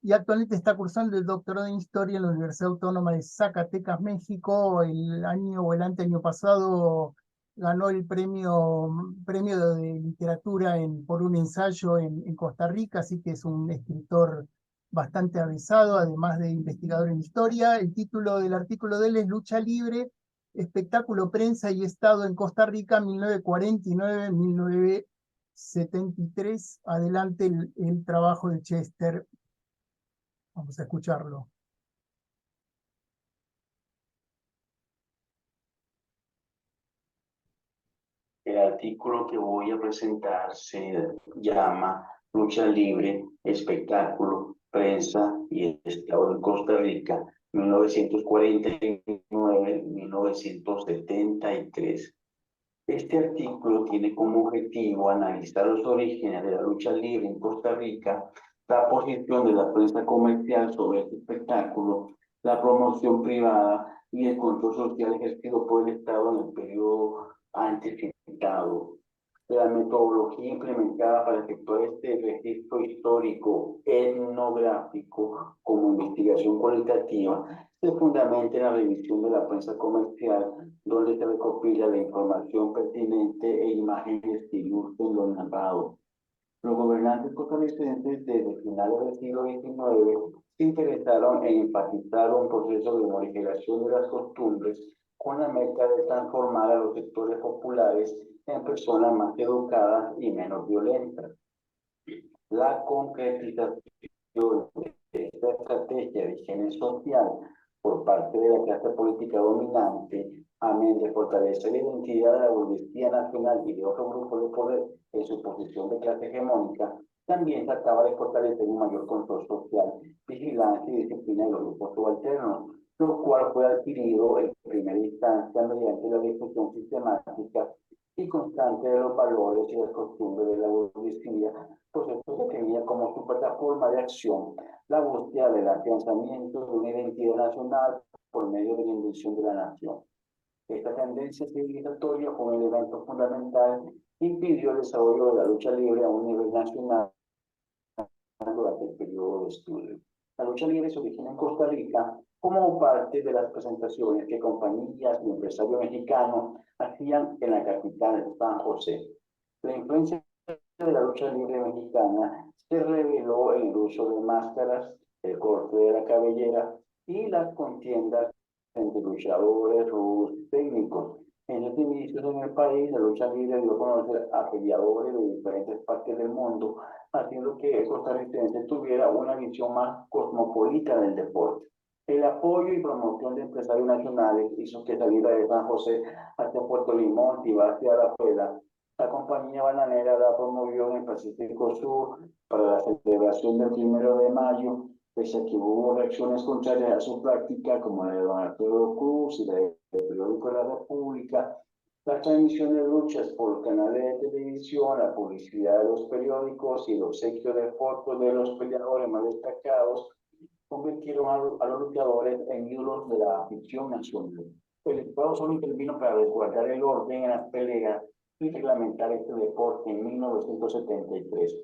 y actualmente está cursando el doctorado en Historia en la Universidad Autónoma de Zacatecas, México. El año o el anteaño pasado ganó el premio de literatura por un ensayo en Costa Rica, así que es un escritor bastante avisado, además de investigador en historia. El título del artículo de él es Lucha Libre, Espectáculo, Prensa y Estado en Costa Rica, 1949-1973. Adelante el trabajo de Chester. Vamos a escucharlo. El artículo que voy a presentar se llama Lucha Libre, Espectáculo, Prensa y Estado en Costa Rica, 1949-1973. Este artículo tiene como objetivo analizar los orígenes de la lucha libre en Costa Rica, la posición de la prensa comercial sobre este espectáculo, la promoción privada y el control social ejercido por el Estado en el periodo antes citado. La metodología implementada para efectuar este registro histórico etnográfico como investigación cualitativa se fundamenta en la revisión de la prensa comercial, donde se recopila la información pertinente e imágenes que ilustren lo narrado. Los gobernantes costarricenses desde finales del siglo XIX se interesaron en enfatizar un proceso de modificación de las costumbres con la meta de transformar a los sectores populares en personas más educadas y menos violentas. La concretización de esta estrategia de higiene social por parte de la clase política dominante, amén de fortalecer la identidad de la burguesía nacional y de otros grupos de poder en su posición de clase hegemónica, también trataba de fortalecer un mayor control social, vigilancia y disciplina de los grupos subalternos, lo cual fue adquirido en primera instancia mediante la difusión sistemática y constante de los valores y las costumbres de la burguesía, proceso que tenía como su plataforma de acción la búsqueda del afianzamiento de una identidad nacional por medio de la invención de la nación. Esta tendencia civilizatoria fue un elemento fundamental que impidió el desarrollo de la lucha libre a un nivel nacional durante el periodo de estudio. La lucha libre se origina en Costa Rica como parte de las presentaciones que compañías y empresarios mexicanos hacían en la capital San José. La influencia de la lucha libre mexicana se reveló en el uso de máscaras, el corte de la cabellera y las contiendas entre luchadores, rudos y técnicos. En los inicios en el país, la lucha libre dio a conocer a peleadores de diferentes partes del mundo, haciendo que el costarricense tuviera una visión más cosmopolita del deporte. El apoyo y promoción de empresarios nacionales hizo que saliera de San José hacia Puerto Limón y hacia la Puebla. La compañía bananera la promovió en el Pacífico Sur para la celebración del 1 de mayo, pese a que hubo reacciones contrarias a su práctica, como la de don Arturo Cruz y la del periódico de la República. La transmisión de luchas por canales de televisión, la publicidad de los periódicos y el obsequio de fotos de los peleadores más destacados convirtieron a los luchadores en ídolos de la afición nacional. El Estado solo intervino para resguardar el orden en las peleas y reglamentar este deporte en 1973.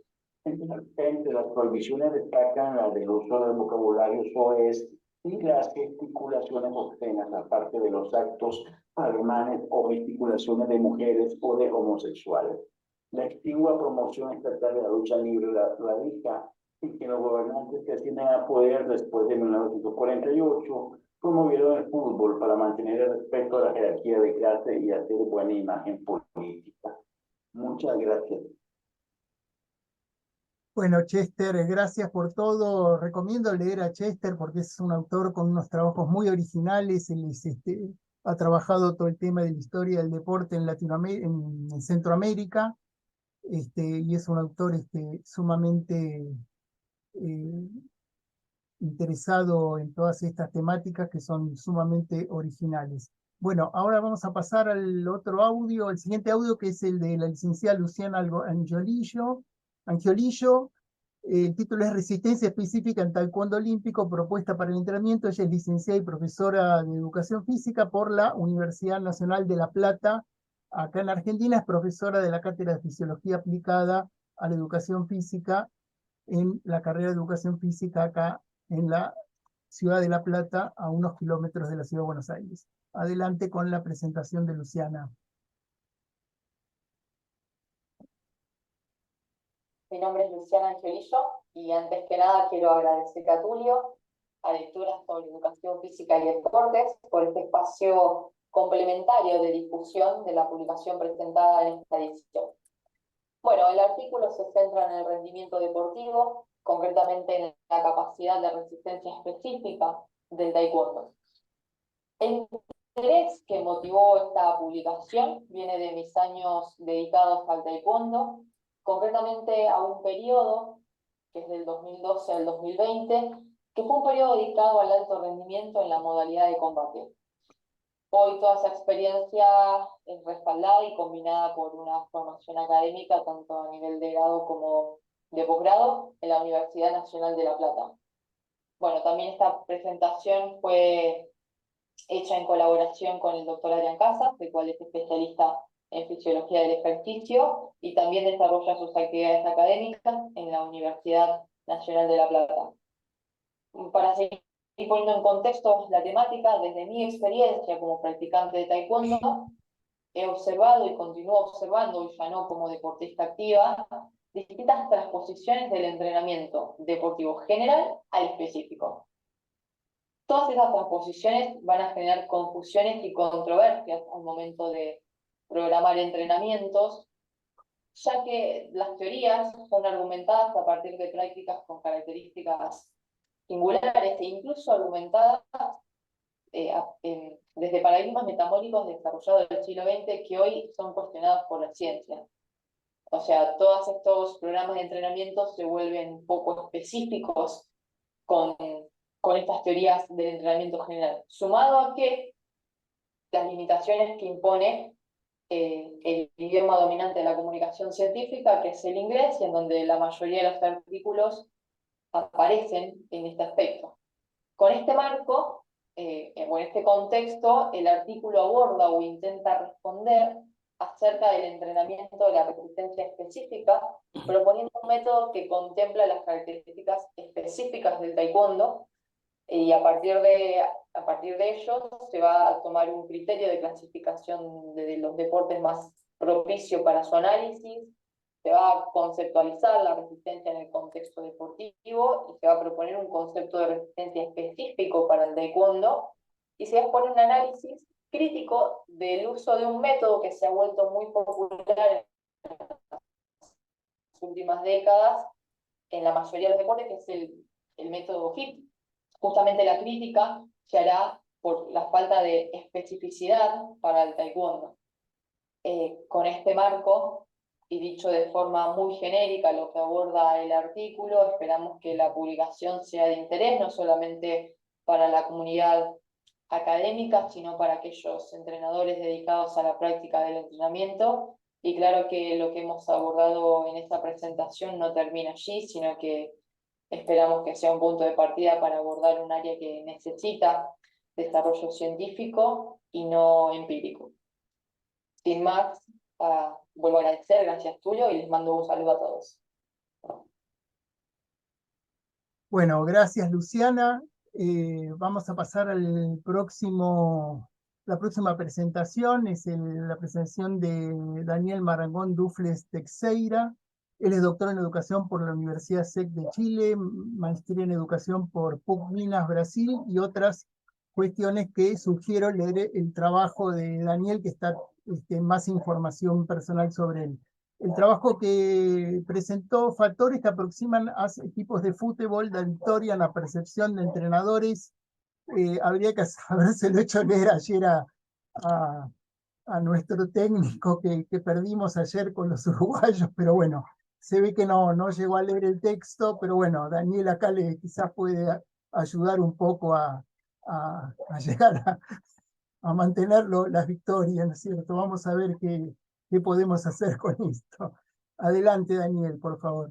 Entre las prohibiciones destacan la del uso del vocabulario soez y las gesticulaciones obscenas, aparte de los actos alemanes o gesticulaciones de mujeres o de homosexuales. La exigua promoción estatal de la lucha libre radica y que los gobernantes que ascienden al poder después de 1948 promovieron el fútbol para mantener el respeto a la jerarquía de clase y hacer buena imagen política. Muchas gracias. Bueno, Chester, gracias por todo. Recomiendo leer a Chester porque es un autor con unos trabajos muy originales. Él ha trabajado todo el tema de la historia del deporte en en Centroamérica, y es un autor sumamente eh, interesado en todas estas temáticas que son sumamente originales. Bueno, ahora vamos a pasar al otro audio, el siguiente audio, que es el de la licenciada Luciana Angiolillo. El título es Resistencia específica en Taekwondo Olímpico, propuesta para el entrenamiento. Ella es licenciada y profesora de Educación Física por la Universidad Nacional de La Plata. Acá en Argentina es profesora de la Cátedra de Fisiología Aplicada a la Educación Física en la carrera de Educación Física acá en la ciudad de La Plata, a unos kilómetros de la ciudad de Buenos Aires. Adelante con la presentación de Luciana. Mi nombre es Luciana Angiolillo y antes que nada quiero agradecer a Tulio, a Lecturas sobre Educación Física y Deportes, por este espacio complementario de discusión de la publicación presentada en esta edición. Bueno, el artículo se centra en el rendimiento deportivo, concretamente en la capacidad de resistencia específica del taekwondo. El interés que motivó esta publicación viene de mis años dedicados al taekwondo, concretamente a un periodo, que es del 2012 al 2020, que fue un periodo dedicado al alto rendimiento en la modalidad de combate. Hoy toda esa experiencia es respaldada y combinada por una formación académica, tanto a nivel de grado como de posgrado, en la Universidad Nacional de La Plata. Bueno, también esta presentación fue hecha en colaboración con el doctor Adrián Casas, el cual es especialista en fisiología del ejercicio y también desarrolla sus actividades académicas en la Universidad Nacional de La Plata. Para seguir poniendo en contexto la temática, desde mi experiencia como practicante de taekwondo, he observado y continúo observando, y ya no como deportista activa, distintas transposiciones del entrenamiento deportivo general al específico. Todas esas transposiciones van a generar confusiones y controversias al momento de programar entrenamientos, ya que las teorías son argumentadas a partir de prácticas con características singulares e incluso argumentadas desde paradigmas metabólicos desarrollados del siglo XX que hoy son cuestionados por la ciencia. O sea, todos estos programas de entrenamiento se vuelven poco específicos con estas teorías del entrenamiento general, sumado a que las limitaciones que impone el idioma dominante de la comunicación científica, que es el inglés, y en donde la mayoría de los artículos aparecen en este aspecto. Con este marco, o en este contexto, el artículo aborda o intenta responder acerca del entrenamiento de la resistencia específica, proponiendo un método que contempla las características específicas del taekwondo, y a partir de ello se va a tomar un criterio de clasificación de los deportes más propicio para su análisis, se va a conceptualizar la resistencia en el contexto deportivo y se va a proponer un concepto de resistencia específico para el taekwondo y se va a exponer un análisis crítico del uso de un método que se ha vuelto muy popular en las últimas décadas en la mayoría de los deportes, que es el método HIIT. Justamente la crítica se hará por la falta de especificidad para el taekwondo. Con este marco, y dicho de forma muy genérica lo que aborda el artículo, esperamos que la publicación sea de interés no solamente para la comunidad académica, sino para aquellos entrenadores dedicados a la práctica del entrenamiento. Y claro que lo que hemos abordado en esta presentación no termina allí, sino que esperamos que sea un punto de partida para abordar un área que necesita desarrollo científico y no empírico. Sin más, vuelvo a agradecer, gracias Tulio, y les mando un saludo a todos. Bueno, gracias Luciana. Vamos a pasar al la próxima presentación, es la presentación de Daniel Marangón Dufles Teixeira. Él es doctor en educación por la Universidad SEC de Chile, maestría en educación por PUC Minas Brasil y otras cuestiones que sugiero leer el trabajo de Daniel, que está más información personal sobre él. El trabajo que presentó factores que aproximan a tipos de fútbol da victoria en la percepción de entrenadores. Habría que habérselo hecho leer ayer a nuestro técnico que perdimos ayer con los uruguayos, pero bueno, se ve que no llegó a leer el texto, pero bueno, Daniel acá quizás puede ayudar un poco a llegar a mantener las victorias, ¿no es cierto? Vamos a ver qué podemos hacer con esto. Adelante, Daniel, por favor.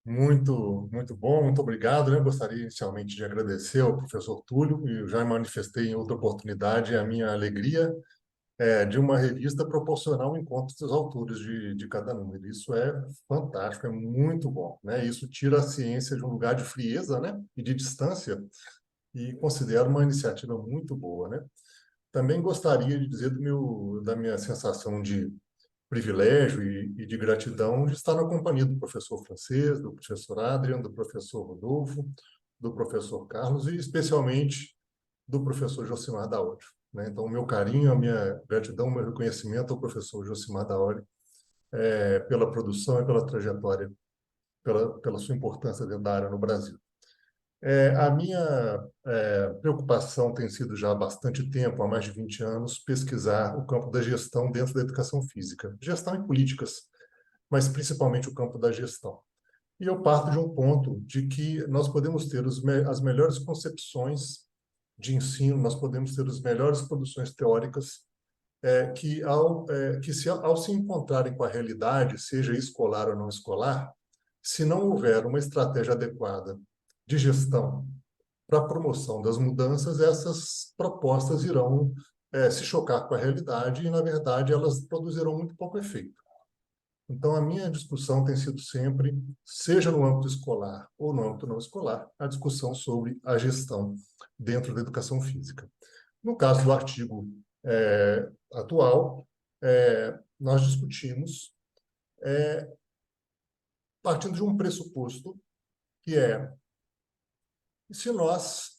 Muito bom, muito obrigado, né? Gostaria inicialmente de agradecer ao professor Túlio, e eu já manifestei em outra oportunidade a minha alegria de uma revista proporcionar um encontro dos autores de cada número. Isso é fantástico, é muito bom, né? Isso tira a ciência de um lugar de frieza, né? E de distância, e considero uma iniciativa muito boa, né? Também gostaria de dizer da minha sensação de privilégio e de gratidão de estar na companhia do professor Francês, do professor Adrian, do professor Rodolfo, do professor Carlos e especialmente do professor Josimar Daori, né? Então, o meu carinho, a minha gratidão, o meu reconhecimento ao professor Josimar Daori pela produção e pela trajetória, pela sua importância dentro da área no Brasil. A minha preocupação tem sido já há bastante tempo, há mais de 20 anos, pesquisar o campo da gestão dentro da educação física. Gestão e políticas, mas principalmente o campo da gestão. E eu parto de um ponto de que nós podemos ter as melhores concepções de ensino, nós podemos ter as melhores produções teóricas que ao se encontrarem com a realidade, seja escolar ou não escolar, se não houver uma estratégia adequada de gestão para a promoção das mudanças, essas propostas irão se chocar com a realidade e, na verdade, elas produzirão muito pouco efeito. Então, a minha discussão tem sido sempre, seja no âmbito escolar ou no âmbito não escolar, a discussão sobre a gestão dentro da educação física. No caso do artigo atual, nós discutimos partindo de um pressuposto que se nós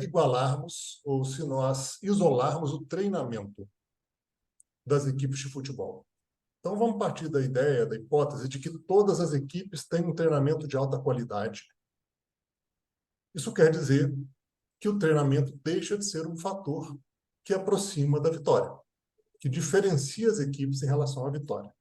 igualarmos ou se nós isolarmos o treinamento das equipes de futebol. Então, vamos partir da ideia, da hipótese de que todas as equipes têm um treinamento de alta qualidade. Isso quer dizer que o treinamento deixa de ser um fator que aproxima da vitória, que diferencia as equipes em relação à vitória.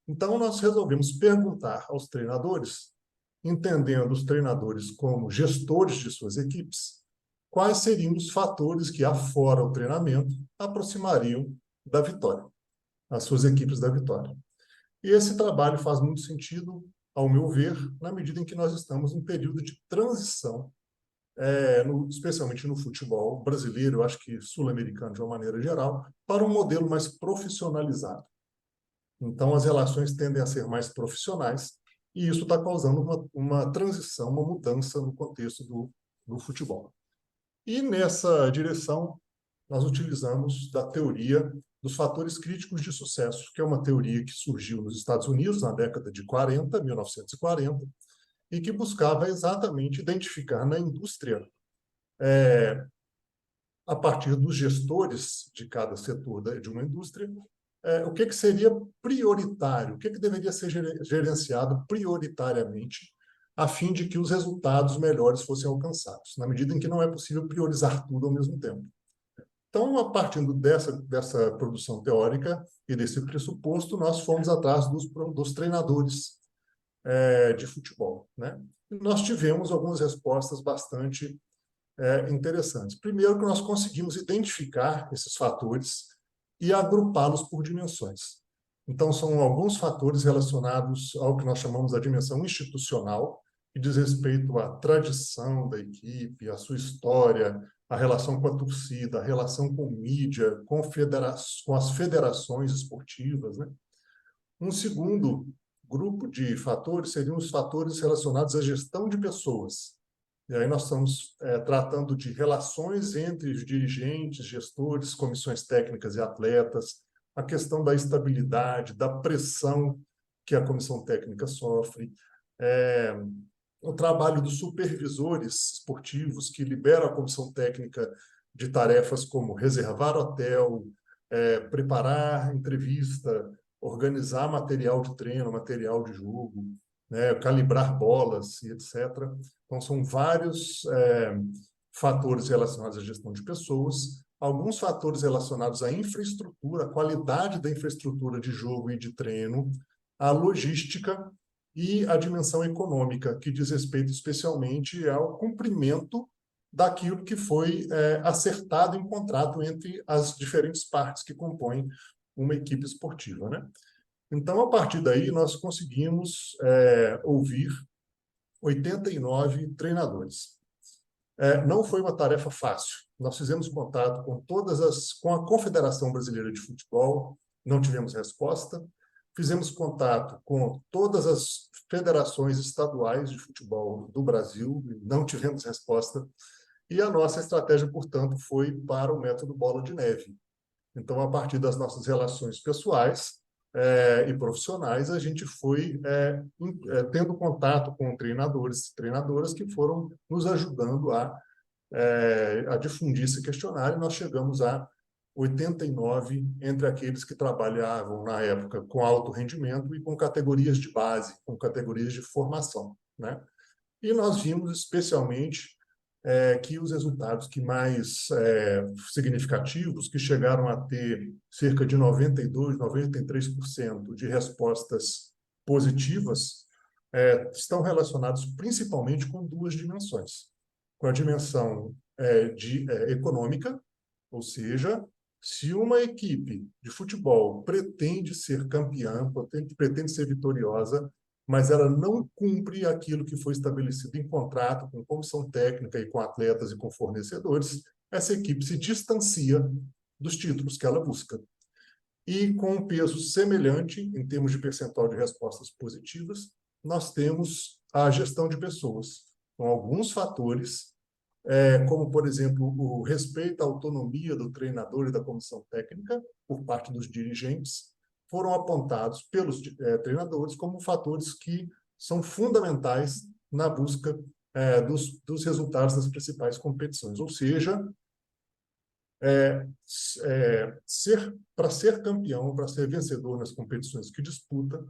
Então, nós resolvemos perguntar aos treinadores, entendendo os treinadores como gestores de suas equipes, quais seriam os fatores que, afora o treinamento, aproximariam da vitória, as suas equipes da vitória. E esse trabalho faz muito sentido, ao meu ver, na medida em que nós estamos em período de transição, especialmente no futebol brasileiro, eu acho que sul-americano de uma maneira geral, para um modelo mais profissionalizado. Então, as relações tendem a ser mais profissionais, e isso está causando uma transição, uma mudança no contexto do futebol. E nessa direção, nós utilizamos da teoria dos fatores críticos de sucesso, que é uma teoria que surgiu nos Estados Unidos na década de 1940, e que buscava exatamente identificar na indústria, a partir dos gestores de cada setor de uma indústria, o que seria prioritário, o que deveria ser gerenciado prioritariamente, a fim de que os resultados melhores fossem alcançados, na medida em que não é possível priorizar tudo ao mesmo tempo. Então, a partir dessa produção teórica e desse pressuposto, nós fomos atrás dos treinadores de futebol, né? E nós tivemos algumas respostas bastante interessantes. Primeiro, que nós conseguimos identificar esses fatores e agrupá-los por dimensões. Então, são alguns fatores relacionados ao que nós chamamos da dimensão institucional, que diz respeito à tradição da equipe, à sua história, a relação com a torcida, a relação com mídia, com as federações esportivas, né? Um segundo grupo de fatores seriam os fatores relacionados à gestão de pessoas. E aí nós estamos tratando de relações entre os dirigentes, gestores, comissões técnicas e atletas, a questão da estabilidade, da pressão que a comissão técnica sofre, o trabalho dos supervisores esportivos que liberam a comissão técnica de tarefas como reservar hotel, preparar entrevista, organizar material de treino, material de jogo, né, calibrar bolas e etc. Então, são vários fatores relacionados à gestão de pessoas, alguns fatores relacionados à infraestrutura, a qualidade da infraestrutura de jogo e de treino, a logística e a dimensão econômica, que diz respeito especialmente ao cumprimento daquilo que foi acertado em contrato entre as diferentes partes que compõem uma equipe esportiva, né? Então, a partir daí, nós conseguimos ouvir 89 treinadores. Não foi uma tarefa fácil. Nós fizemos contato com a Confederação Brasileira de Futebol, não tivemos resposta. Fizemos contato com todas as federações estaduais de futebol do Brasil, não tivemos resposta. E a nossa estratégia, portanto, foi para o método bola de neve. Então, a partir das nossas relações pessoais e profissionais, a gente foi tendo contato com treinadores e treinadoras que foram nos ajudando a difundir esse questionário. Nós chegamos a 89 entre aqueles que trabalhavam, na época, com alto rendimento e com categorias de base, com categorias de formação, né? E nós vimos, especialmente, que os resultados que mais significativos, que chegaram a ter cerca de 92%, 93% de respostas positivas, estão relacionados principalmente com duas dimensões. Com a dimensão econômica, ou seja, se uma equipe de futebol pretende ser campeã, pretende ser vitoriosa, mas ela não cumpre aquilo que foi estabelecido em contrato com comissão técnica e com atletas e com fornecedores, essa equipe se distancia dos títulos que ela busca. E com um peso semelhante, em termos de percentual de respostas positivas, nós temos a gestão de pessoas, com alguns fatores, como, por exemplo, o respeito à autonomia do treinador e da comissão técnica por parte dos dirigentes, foram apontados pelos treinadores como fatores que são fundamentais na busca dos resultados das principais competições. Ou seja, para ser campeão, para ser vencedor nas competições que disputa,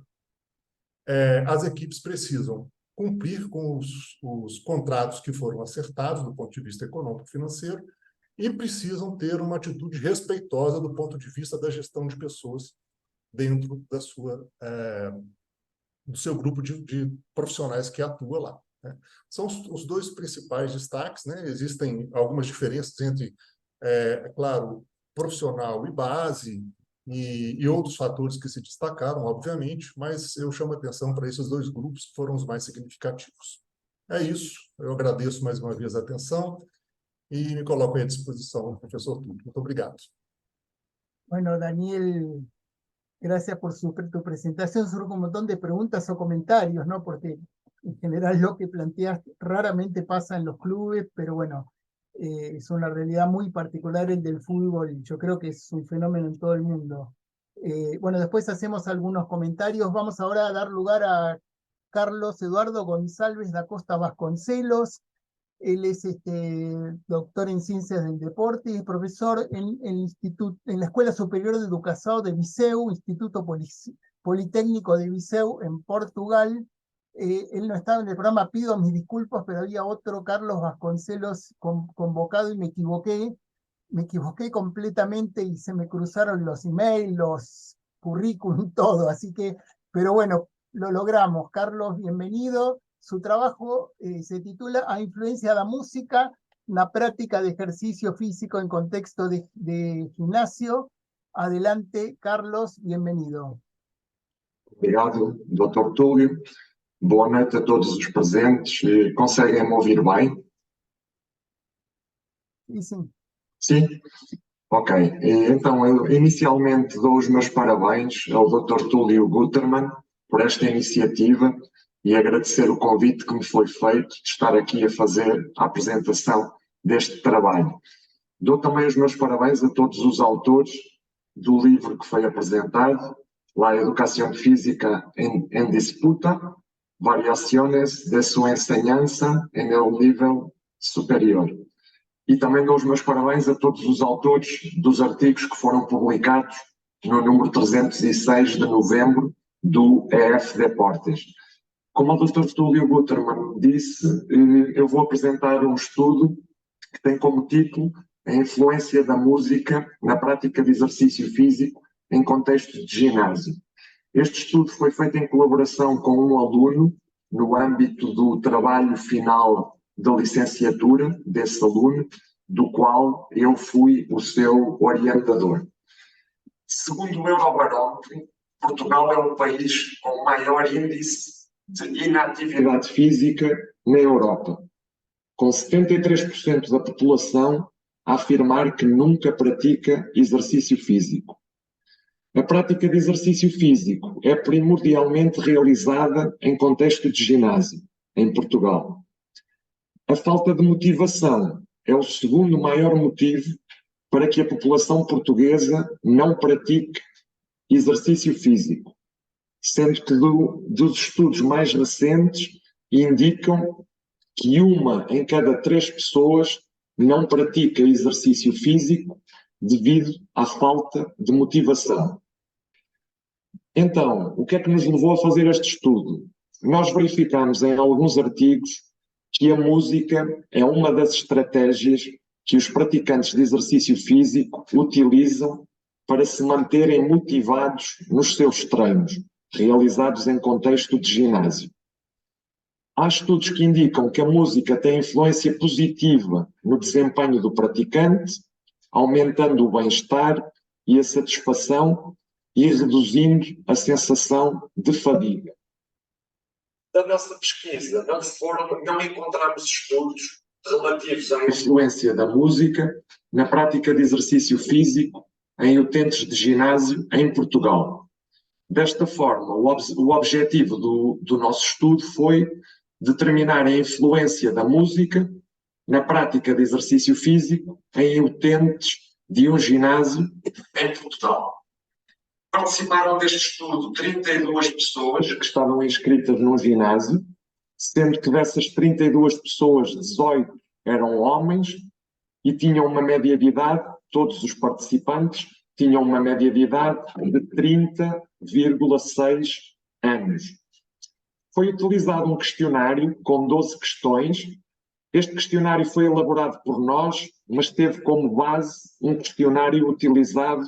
as equipes precisam cumprir com os contratos que foram acertados do ponto de vista econômico e financeiro e precisam ter uma atitude respeitosa do ponto de vista da gestão de pessoas dentro do seu grupo de profissionais que atua lá, né? São os dois principais destaques, né? Existem algumas diferenças entre, claro, profissional e base e outros fatores que se destacaram, obviamente, mas eu chamo a atenção para esses dois grupos que foram os mais significativos. É isso, eu agradeço mais uma vez a atenção e me coloco à disposição, professor Túlio. Muito obrigado. Bueno, Daniel, gracias por tu presentación. Surge un montón de preguntas o comentarios, ¿no? Porque en general lo que planteas raramente pasa en los clubes, pero bueno, es una realidad muy particular el del fútbol. Yo creo que es un fenómeno en todo el mundo. Bueno, después hacemos algunos comentarios. Vamos ahora a dar lugar a Carlos Eduardo González da Costa Vasconcelos. Él es doctor en Ciencias del Deporte y es profesor en la Escuela Superior de Educação de Viseu, Instituto Politécnico de Viseu, en Portugal. Él no estaba en el programa, pido mis disculpas, pero había otro Carlos Vasconcelos convocado y me equivoqué completamente y se me cruzaron los emails, los currículum, todo. Así que, pero bueno, lo logramos. Carlos, bienvenido. Su trabajo se titula A influencia da música na práctica de ejercicio físico en contexto de gimnasio. Adelante, Carlos, bienvenido. Obrigado, Dr. Túlio. Boa noite a todos os presentes. Conseguem-me ouvir bem? Sim. Sim? Ok. Então, eu inicialmente dou os meus parabéns ao Dr. Túlio Guterman por esta iniciativa e agradecer o convite que me foi feito de estar aqui a fazer a apresentação deste trabalho. Dou também os meus parabéns a todos os autores do livro que foi apresentado, La Educación Física en Disputa, Variaciones de su enseñanza en el nivel superior. E também dou os meus parabéns a todos os autores dos artigos que foram publicados no número 306 de novembro do EF Deportes. Como o Dr. Túlio Guterman disse, eu vou apresentar um estudo que tem como título a influência da música na prática de exercício físico em contexto de ginásio. Este estudo foi feito em colaboração com um aluno no âmbito do trabalho final da licenciatura desse aluno, do qual eu fui o seu orientador. Segundo o Eurobarómetro, Portugal é o país com o maior índice de inatividade física na Europa, com 73% da população a afirmar que nunca pratica exercício físico. A prática de exercício físico é primordialmente realizada em contexto de ginásio, em Portugal. A falta de motivação é o segundo maior motivo para que a população portuguesa não pratique exercício físico, sendo que dos estudos mais recentes indicam que 1 em cada 3 pessoas não pratica exercício físico devido à falta de motivação. Então, o que é que nos levou a fazer este estudo? Nós verificamos em alguns artigos que a música é uma das estratégias que os praticantes de exercício físico utilizam para se manterem motivados nos seus treinos, realizados em contexto de ginásio. Há estudos que indicam que a música tem influência positiva no desempenho do praticante, aumentando o bem-estar e a satisfação e reduzindo a sensação de fadiga. Da nossa pesquisa, não encontramos estudos relativos à influência da música na prática de exercício físico em utentes de ginásio em Portugal. Desta forma, o objetivo do nosso estudo foi determinar a influência da música na prática de exercício físico em utentes de um ginásio em Portugal. Participaram deste estudo 32 pessoas que estavam inscritas num ginásio, sendo que dessas 32 pessoas, 18 eram homens e tinham uma média de idade, todos os participantes tinham uma média de idade de 30,6 anos. Foi utilizado um questionário com 12 questões. Este questionário foi elaborado por nós, mas teve como base um questionário utilizado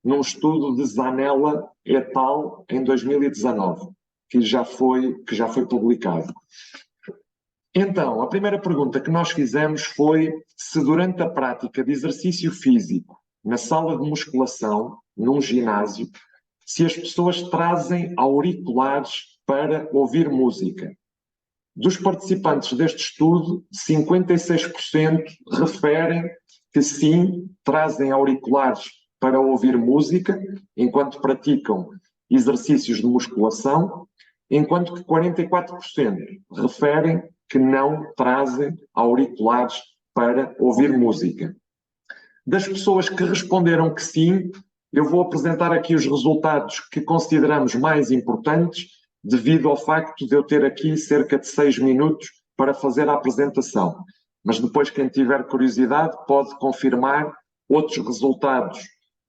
num estudo de Zanella et al. Em 2019, que já foi publicado. Então, a primeira pergunta que nós fizemos foi se durante a prática de exercício físico na sala de musculação, num ginásio, se as pessoas trazem auriculares para ouvir música. Dos participantes deste estudo, 56% referem que sim, trazem auriculares para ouvir música enquanto praticam exercícios de musculação, enquanto que 44% referem que não trazem auriculares para ouvir música. Das pessoas que responderam que sim, eu vou apresentar aqui os resultados que consideramos mais importantes, devido ao facto de eu ter aqui cerca de 6 minutos para fazer a apresentação. Mas depois, quem tiver curiosidade, pode confirmar outros resultados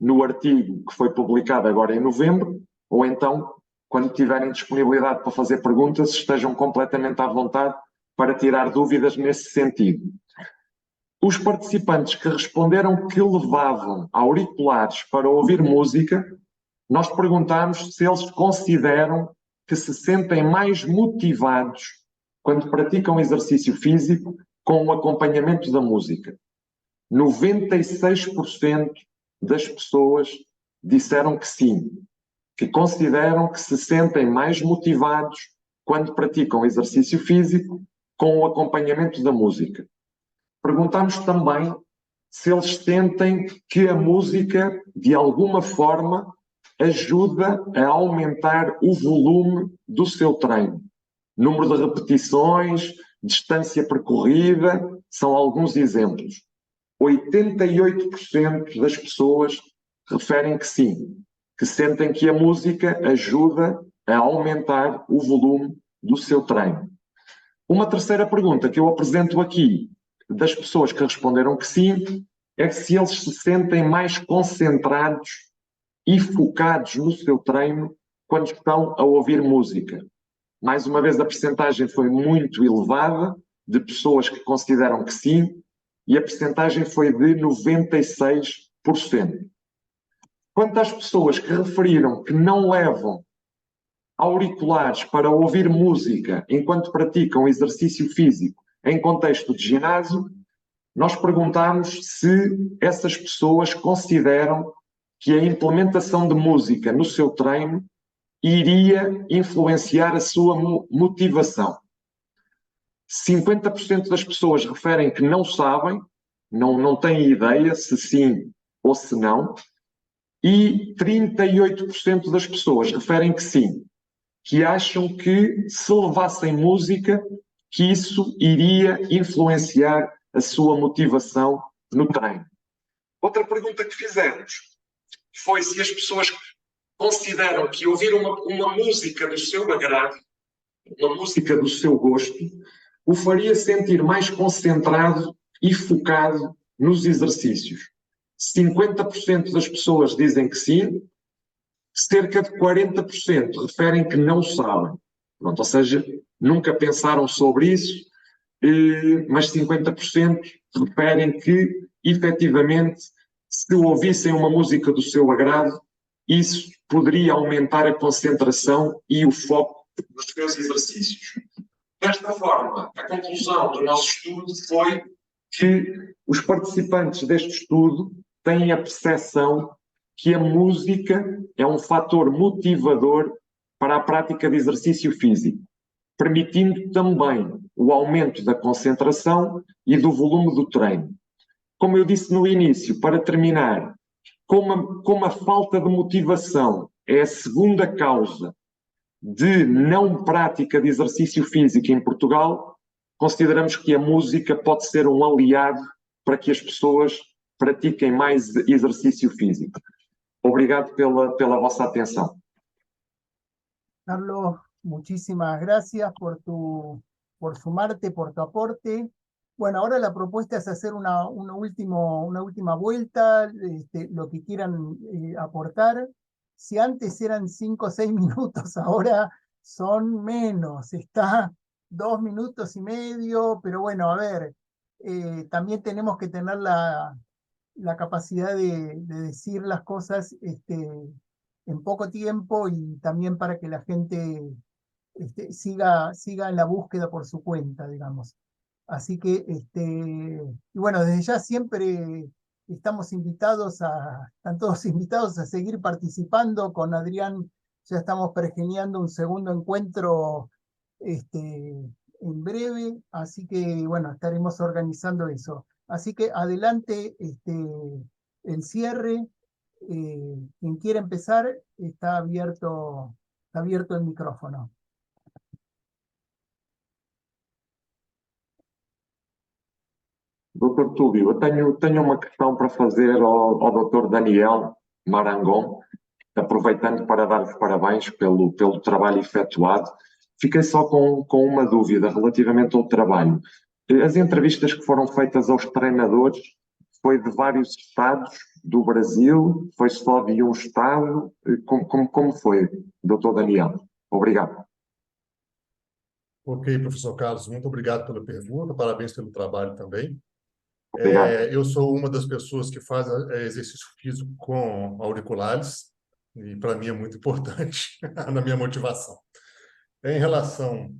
no artigo que foi publicado agora em novembro, ou então, quando tiverem disponibilidade para fazer perguntas, estejam completamente à vontade para tirar dúvidas nesse sentido. Os participantes que responderam que levavam auriculares para ouvir música, nós perguntámos se eles consideram que se sentem mais motivados quando praticam exercício físico com o acompanhamento da música. 96% das pessoas disseram que sim, que consideram que se sentem mais motivados quando praticam exercício físico com o acompanhamento da música. Perguntamos também se eles sentem que a música, de alguma forma, ajuda a aumentar o volume do seu treino. Número de repetições, distância percorrida, são alguns exemplos. 88% das pessoas referem que sim, que sentem que a música ajuda a aumentar o volume do seu treino. Uma terceira pergunta que eu apresento aqui, das pessoas que responderam que sim, é se eles se sentem mais concentrados e focados no seu treino quando estão a ouvir música. Mais uma vez, a percentagem foi muito elevada de pessoas que consideram que sim, e a percentagem foi de 96%. Quanto às pessoas que referiram que não levam auriculares para ouvir música enquanto praticam exercício físico em contexto de ginásio, nós perguntámos se essas pessoas consideram que a implementação de música no seu treino iria influenciar a sua motivação. 50% das pessoas referem que não sabem, não têm ideia se sim ou se não, e 38% das pessoas referem que sim, que acham que se levassem música, que isso iria influenciar a sua motivação no treino. Outra pergunta que fizemos foi se as pessoas consideram que ouvir uma música do seu agrado, uma música do seu gosto, o faria sentir mais concentrado e focado nos exercícios. 50% das pessoas dizem que sim, cerca de 40% referem que não sabem. Pronto, ou seja, nunca pensaram sobre isso, mas 50% referem que, efetivamente, se ouvissem uma música do seu agrado, isso poderia aumentar a concentração e o foco nos seus exercícios. Desta forma, a conclusão do nosso estudo foi que os participantes deste estudo têm a percepção que a música é um fator motivador para a prática de exercício físico, permitindo também o aumento da concentração e do volume do treino. Como eu disse no início, para terminar, como a falta de motivação é a segunda causa de não prática de exercício físico em Portugal, consideramos que a música pode ser um aliado para que as pessoas pratiquem mais exercício físico. Obrigado pela vossa atenção. Carlos, muchísimas gracias por sumarte, por tu aporte. Bueno, ahora la propuesta es hacer una última vuelta, lo que quieran aportar. Si antes eran 5 o 6 minutos, ahora son menos, está 2 minutos y medio, pero bueno, a ver, también tenemos que tener la capacidad de decir las cosas en poco tiempo y también para que la gente siga en la búsqueda por su cuenta, digamos. Así que, y bueno, desde ya siempre están todos invitados a seguir participando. Con Adrián ya estamos pergeñando un segundo encuentro en breve, así que, bueno, estaremos organizando eso. Así que adelante el cierre. Quien quiera empezar, está abierto el micrófono. Doutor Túlio, eu tenho uma questão para fazer ao doutor Daniel Marangon, aproveitando para dar os parabéns pelo trabalho efetuado. Fiquei só com uma dúvida relativamente ao trabalho. As entrevistas que foram feitas aos treinadores foi de vários estados do Brasil? Foi só de um estado? Como foi, doutor Daniel? Obrigado. Ok, professor Carlos, muito obrigado pela pergunta, parabéns pelo trabalho também. Obrigado. Eu sou uma das pessoas que faz exercício físico com auriculares, e para mim é muito importante na minha motivação. Em relação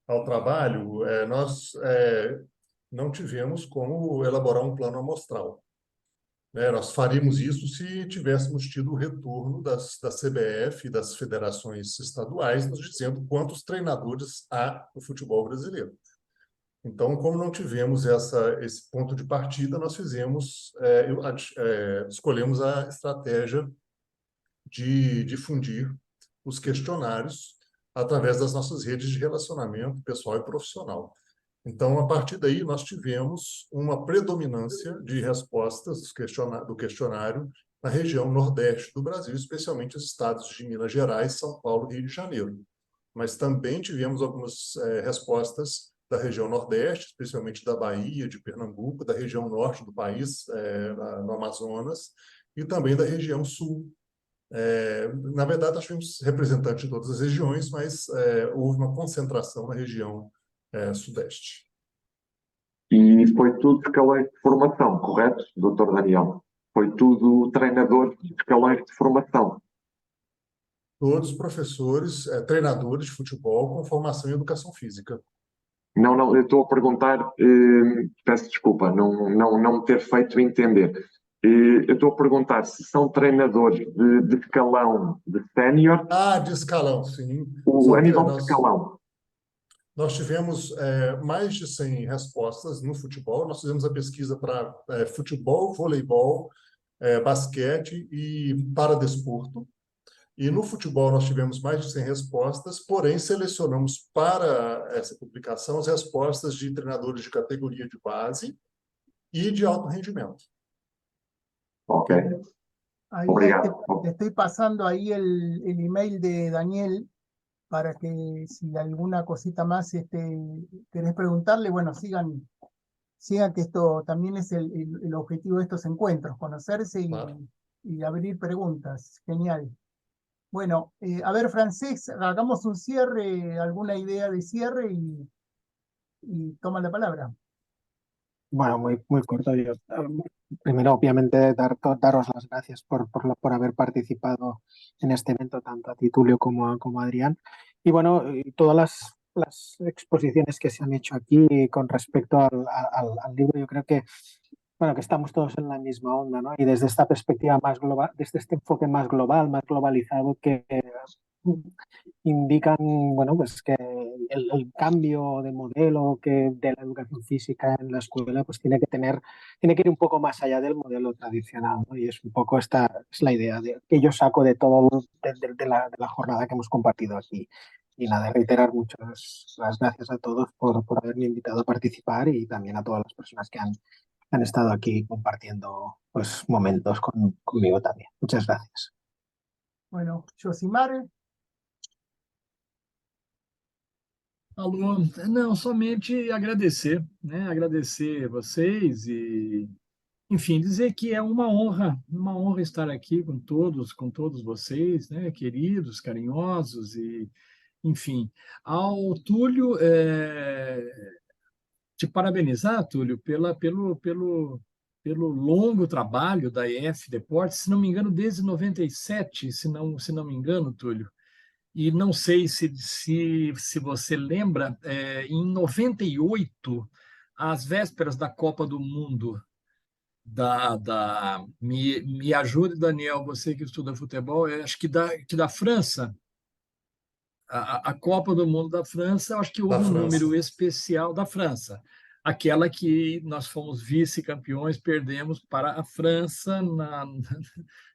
ao trabalho, nós não tivemos como elaborar um plano amostral. Nós faríamos isso se tivéssemos tido o retorno da CBF e das federações estaduais nos dizendo quantos treinadores há no futebol brasileiro. Então, como não tivemos esse ponto de partida, nós escolhemos a estratégia de difundir os questionários através das nossas redes de relacionamento pessoal e profissional. Então, a partir daí, nós tivemos uma predominância de respostas do questionário na região nordeste do Brasil, especialmente os estados de Minas Gerais, São Paulo e Rio de Janeiro. Mas também tivemos algumas respostas da região nordeste, especialmente da Bahia, de Pernambuco, da região norte do país, no Amazonas, e também da região sul, Na verdade, nós tivemos representantes de todas as regiões, mas houve uma concentração na região sudeste. E foi tudo escalões de formação, correto, Dr. Daniel? Foi tudo treinador de escalões de formação. Todos professores, treinadores de futebol com formação em educação física. Não, não, eu estou a perguntar, peço desculpa, não me ter feito entender. Eu estou a perguntar se são treinadores de escalão de sénior, De escalão, sim. a nível de escalão. Nós tivemos mais de 100 respostas no futebol. Nós fizemos a pesquisa para futebol, voleibol, basquete e paradesporto. E no futebol nós tivemos mais de 100 respostas, porém selecionamos para essa publicação as respostas de treinadores de categoria de base e de alto rendimento. Ok. Ahí Obrigado. te estoy pasando ahí el email de Daniel para que si alguna cosita más querés preguntarle, bueno, sigan que esto también es el objetivo de estos encuentros, conocerse Claro. y abrir preguntas. Genial. Bueno, a ver, Francés, hagamos un cierre, alguna idea de cierre y toma la palabra. Bueno, muy corto. Yo, primero, obviamente, daros las gracias por haber participado en este evento, tanto a ti, Tulio, como a Adrián. Y bueno, todas las exposiciones que se han hecho aquí con respecto al libro, yo creo que, bueno, que estamos todos en la misma onda, ¿no? Y desde esta perspectiva más global, desde este enfoque más global, más globalizado, que indican, bueno, pues que el cambio de modelo de la educación física en la escuela pues tiene que ir un poco más allá del modelo tradicional, ¿no? Y es un poco esta es la idea que yo saco de todo de la jornada que hemos compartido aquí. Y nada, reiterar muchas las gracias a todos por haberme invitado a participar y también a todas las personas que han estado aquí compartiendo pues momentos conmigo también. Muchas gracias. Bueno, Josimar. Alô, não, somente agradecer, né? Agradecer vocês e, enfim, dizer que é uma honra estar aqui com todos vocês, né? Queridos, carinhosos e, enfim, ao Túlio, te parabenizar, Túlio, pelo longo trabalho da EF Deportes, se não me engano, desde 97, se não me engano, Túlio. E não sei se você lembra, em 98, às vésperas da Copa do Mundo, me ajude, Daniel, você que estuda futebol, acho que da França, a Copa do Mundo da França, acho que houve um número especial da França, aquela que nós fomos vice-campeões, perdemos para a França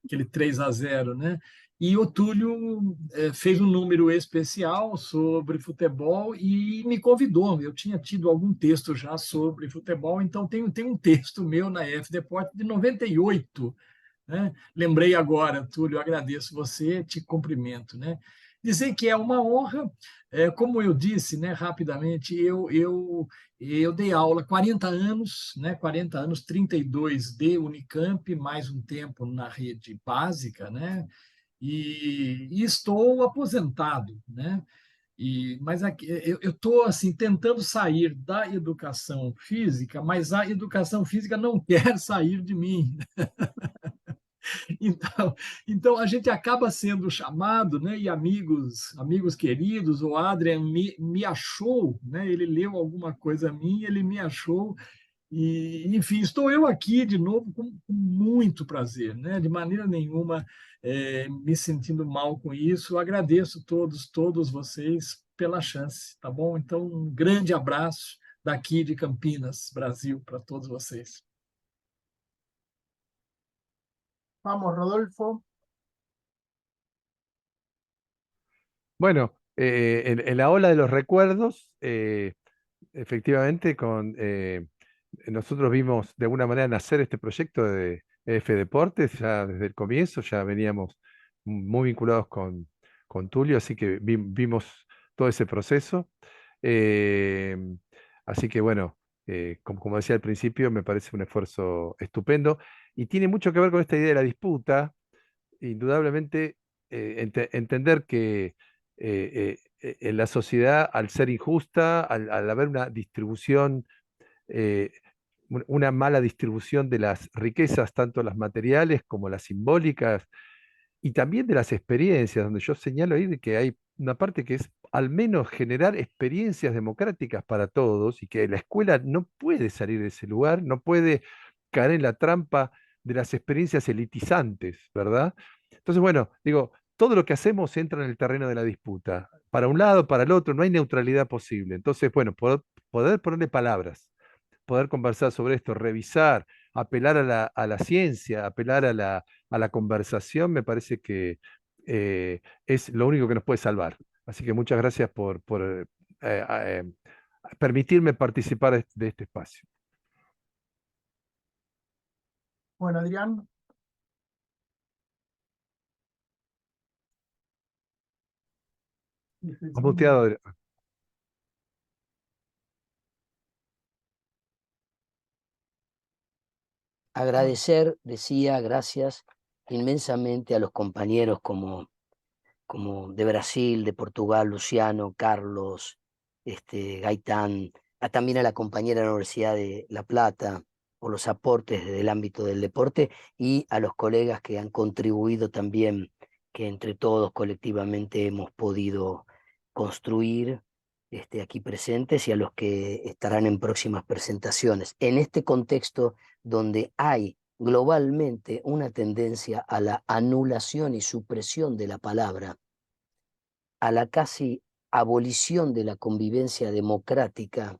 aquele 3-0, né? E o Túlio fez um número especial sobre futebol e me convidou. Eu tinha tido algum texto já sobre futebol, então tem um texto meu na EF Deportes de 98. Né? Lembrei agora, Túlio, agradeço você, te cumprimento. Né? Dizer que é uma honra, como eu disse, né, rapidamente, eu dei aula 40 anos, né, 40 anos, 32 de Unicamp, mais um tempo na rede básica, né? E estou aposentado, né? Mas eu estou assim tentando sair da educação física, mas a educação física não quer sair de mim. Então a gente acaba sendo chamado, né? E amigos queridos, o Adrian me achou, né? Ele leu alguma coisa minha, ele me achou. E, enfim, estou eu aqui de novo com muito prazer, né? De maneira nenhuma me sentindo mal com isso. Agradeço todos vocês pela chance, tá bom? Então, um grande abraço daqui de Campinas, Brasil, para todos vocês. Vamos, Rodolfo. Bueno, en la ola de los recuerdos, efectivamente, nosotros vimos de alguna manera nacer este proyecto de EF Deportes, ya desde el comienzo, ya veníamos muy vinculados con Tulio, así que vimos todo ese proceso. Así que bueno, como decía al principio, me parece un esfuerzo estupendo y tiene mucho que ver con esta idea de la disputa, indudablemente entender que en la sociedad, al ser injusta, al haber una distribución, una mala distribución de las riquezas, tanto las materiales como las simbólicas, y también de las experiencias, donde yo señalo ahí de que hay una parte que es al menos generar experiencias democráticas para todos y que la escuela no puede salir de ese lugar, no puede caer en la trampa de las experiencias elitizantes, ¿verdad? Entonces, bueno, digo, todo lo que hacemos entra en el terreno de la disputa. Para un lado, para el otro, no hay neutralidad posible. Entonces, bueno, poder ponerle palabras, poder conversar sobre esto, revisar, apelar a la ciencia, apelar a la conversación, me parece que es lo único que nos puede salvar. Así que muchas gracias por permitirme participar de este espacio. Bueno, Adrián. Has muteado, Adrián. Agradecer, decía, gracias inmensamente a los compañeros como de Brasil, de Portugal, Luciano, Carlos, Gaitán, también a la compañera de la Universidad de La Plata, por los aportes desde el ámbito del deporte, y a los colegas que han contribuido también, que entre todos colectivamente hemos podido construir aquí presentes, y a los que estarán en próximas presentaciones. En este contexto donde hay globalmente una tendencia a la anulación y supresión de la palabra, a la casi abolición de la convivencia democrática,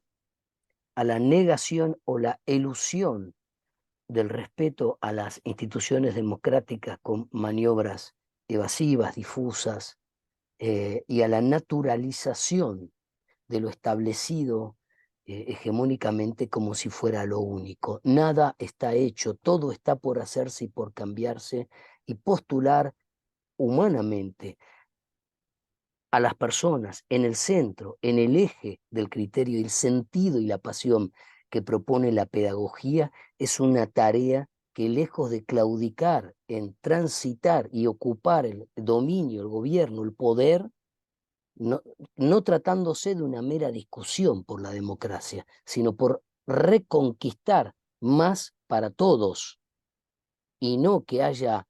a la negación o la elusión del respeto a las instituciones democráticas con maniobras evasivas, difusas, y a la naturalización de lo establecido hegemónicamente como si fuera lo único. Nada está hecho, todo está por hacerse y por cambiarse, y postular humanamente a las personas en el centro, en el eje del criterio y el sentido y la pasión que propone la pedagogía, es una tarea que, lejos de claudicar en transitar y ocupar el dominio, el gobierno, el poder, no tratándose de una mera discusión por la democracia, sino por reconquistar más para todos, y no que haya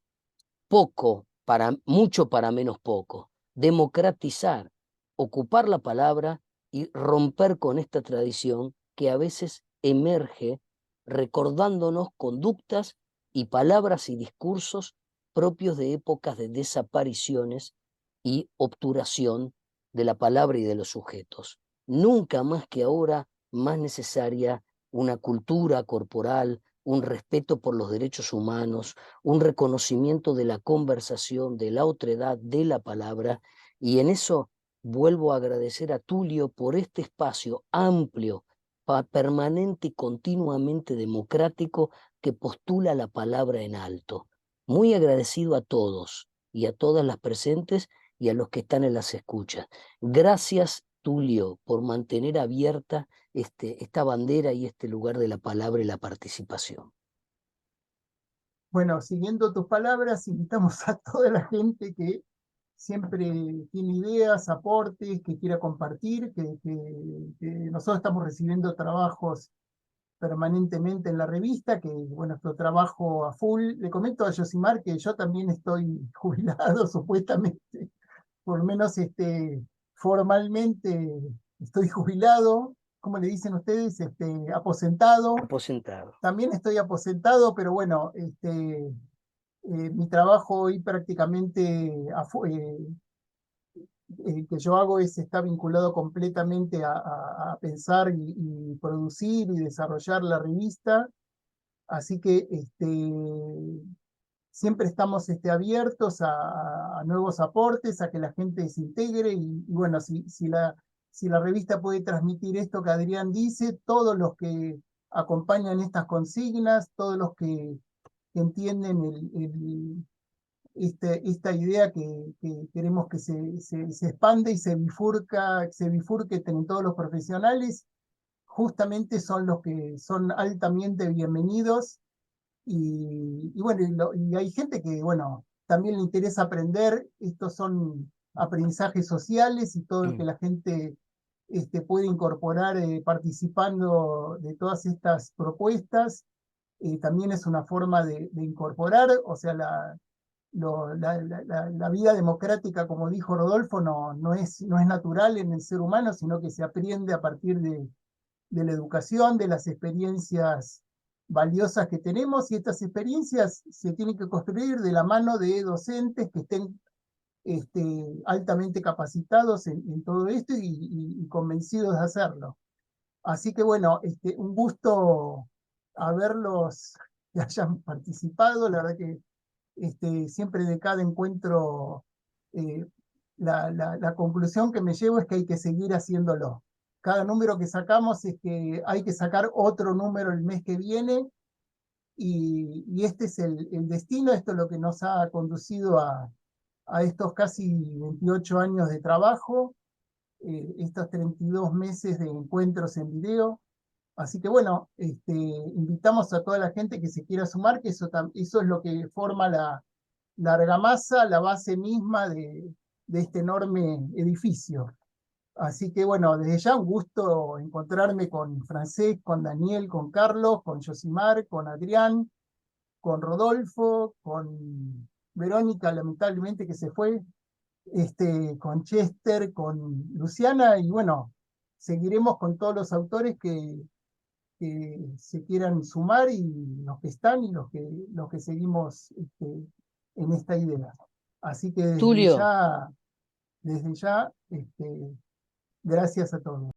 mucho para menos poco. Democratizar, ocupar la palabra y romper con esta tradición que a veces emerge recordándonos conductas y palabras y discursos propios de épocas de desapariciones y obturación de la palabra y de los sujetos. Nunca más que ahora, más necesaria una cultura corporal, un respeto por los derechos humanos, un reconocimiento de la conversación, de la otredad, de la palabra, y en eso vuelvo a agradecer a Tulio por este espacio amplio, permanente y continuamente democrático, que postula la palabra en alto. Muy agradecido a todos y a todas las presentes y a los que están en las escuchas. Gracias, Tulio, por mantener abierta esta bandera y este lugar de la palabra y la participación. Bueno, siguiendo tus palabras, invitamos a toda la gente que siempre tiene ideas, aportes, que quiera compartir, que nosotros estamos recibiendo trabajos permanentemente en la revista, que bueno, nuestro trabajo a full. Le comento a Yosimar que yo también estoy jubilado, supuestamente, por lo menos formalmente estoy jubilado. ¿Cómo le dicen ustedes? Aposentado. Aposentado. También estoy aposentado, pero bueno, mi trabajo hoy prácticamente que yo hago está vinculado completamente a pensar y producir y desarrollar la revista. Así que siempre estamos abiertos a nuevos aportes, a que la gente se integre y bueno, si la revista puede transmitir esto que Adrián dice, todos los que acompañan estas consignas, todos los que entienden esta idea que queremos que se expande y se bifurque en todos los profesionales, justamente son los que son altamente bienvenidos. Y bueno, y hay gente que, bueno, también le interesa aprender. Estos son aprendizajes sociales y todo lo que la gente puede incorporar participando de todas estas propuestas. También es una forma de incorporar, o sea, la vida democrática, como dijo Rodolfo, no es natural en el ser humano, sino que se aprende a partir de la educación, de las experiencias valiosas que tenemos, y estas experiencias se tienen que construir de la mano de docentes que estén altamente capacitados en todo esto y convencidos de hacerlo. Así que bueno, un gusto haberlos que hayan participado. La verdad que siempre de cada encuentro la conclusión que me llevo es que hay que seguir haciéndolo. Cada número que sacamos es que hay que sacar otro número el mes que viene, y este es el destino. Esto es lo que nos ha conducido a estos casi 28 años de trabajo, estos 32 meses de encuentros en video. Así que bueno, invitamos a toda la gente que se quiera sumar, que eso es lo que forma la argamasa, la base misma de este enorme edificio. Así que bueno, desde ya un gusto encontrarme con Francesc, con Daniel, con Carlos, con Yosimar, con Adrián, con Rodolfo, con Verónica, lamentablemente que se fue, con Chester, con Luciana, y bueno, seguiremos con todos los autores que se quieran sumar, y los que están y los que seguimos en esta idea. Así que Tulio, desde ya, gracias a todos.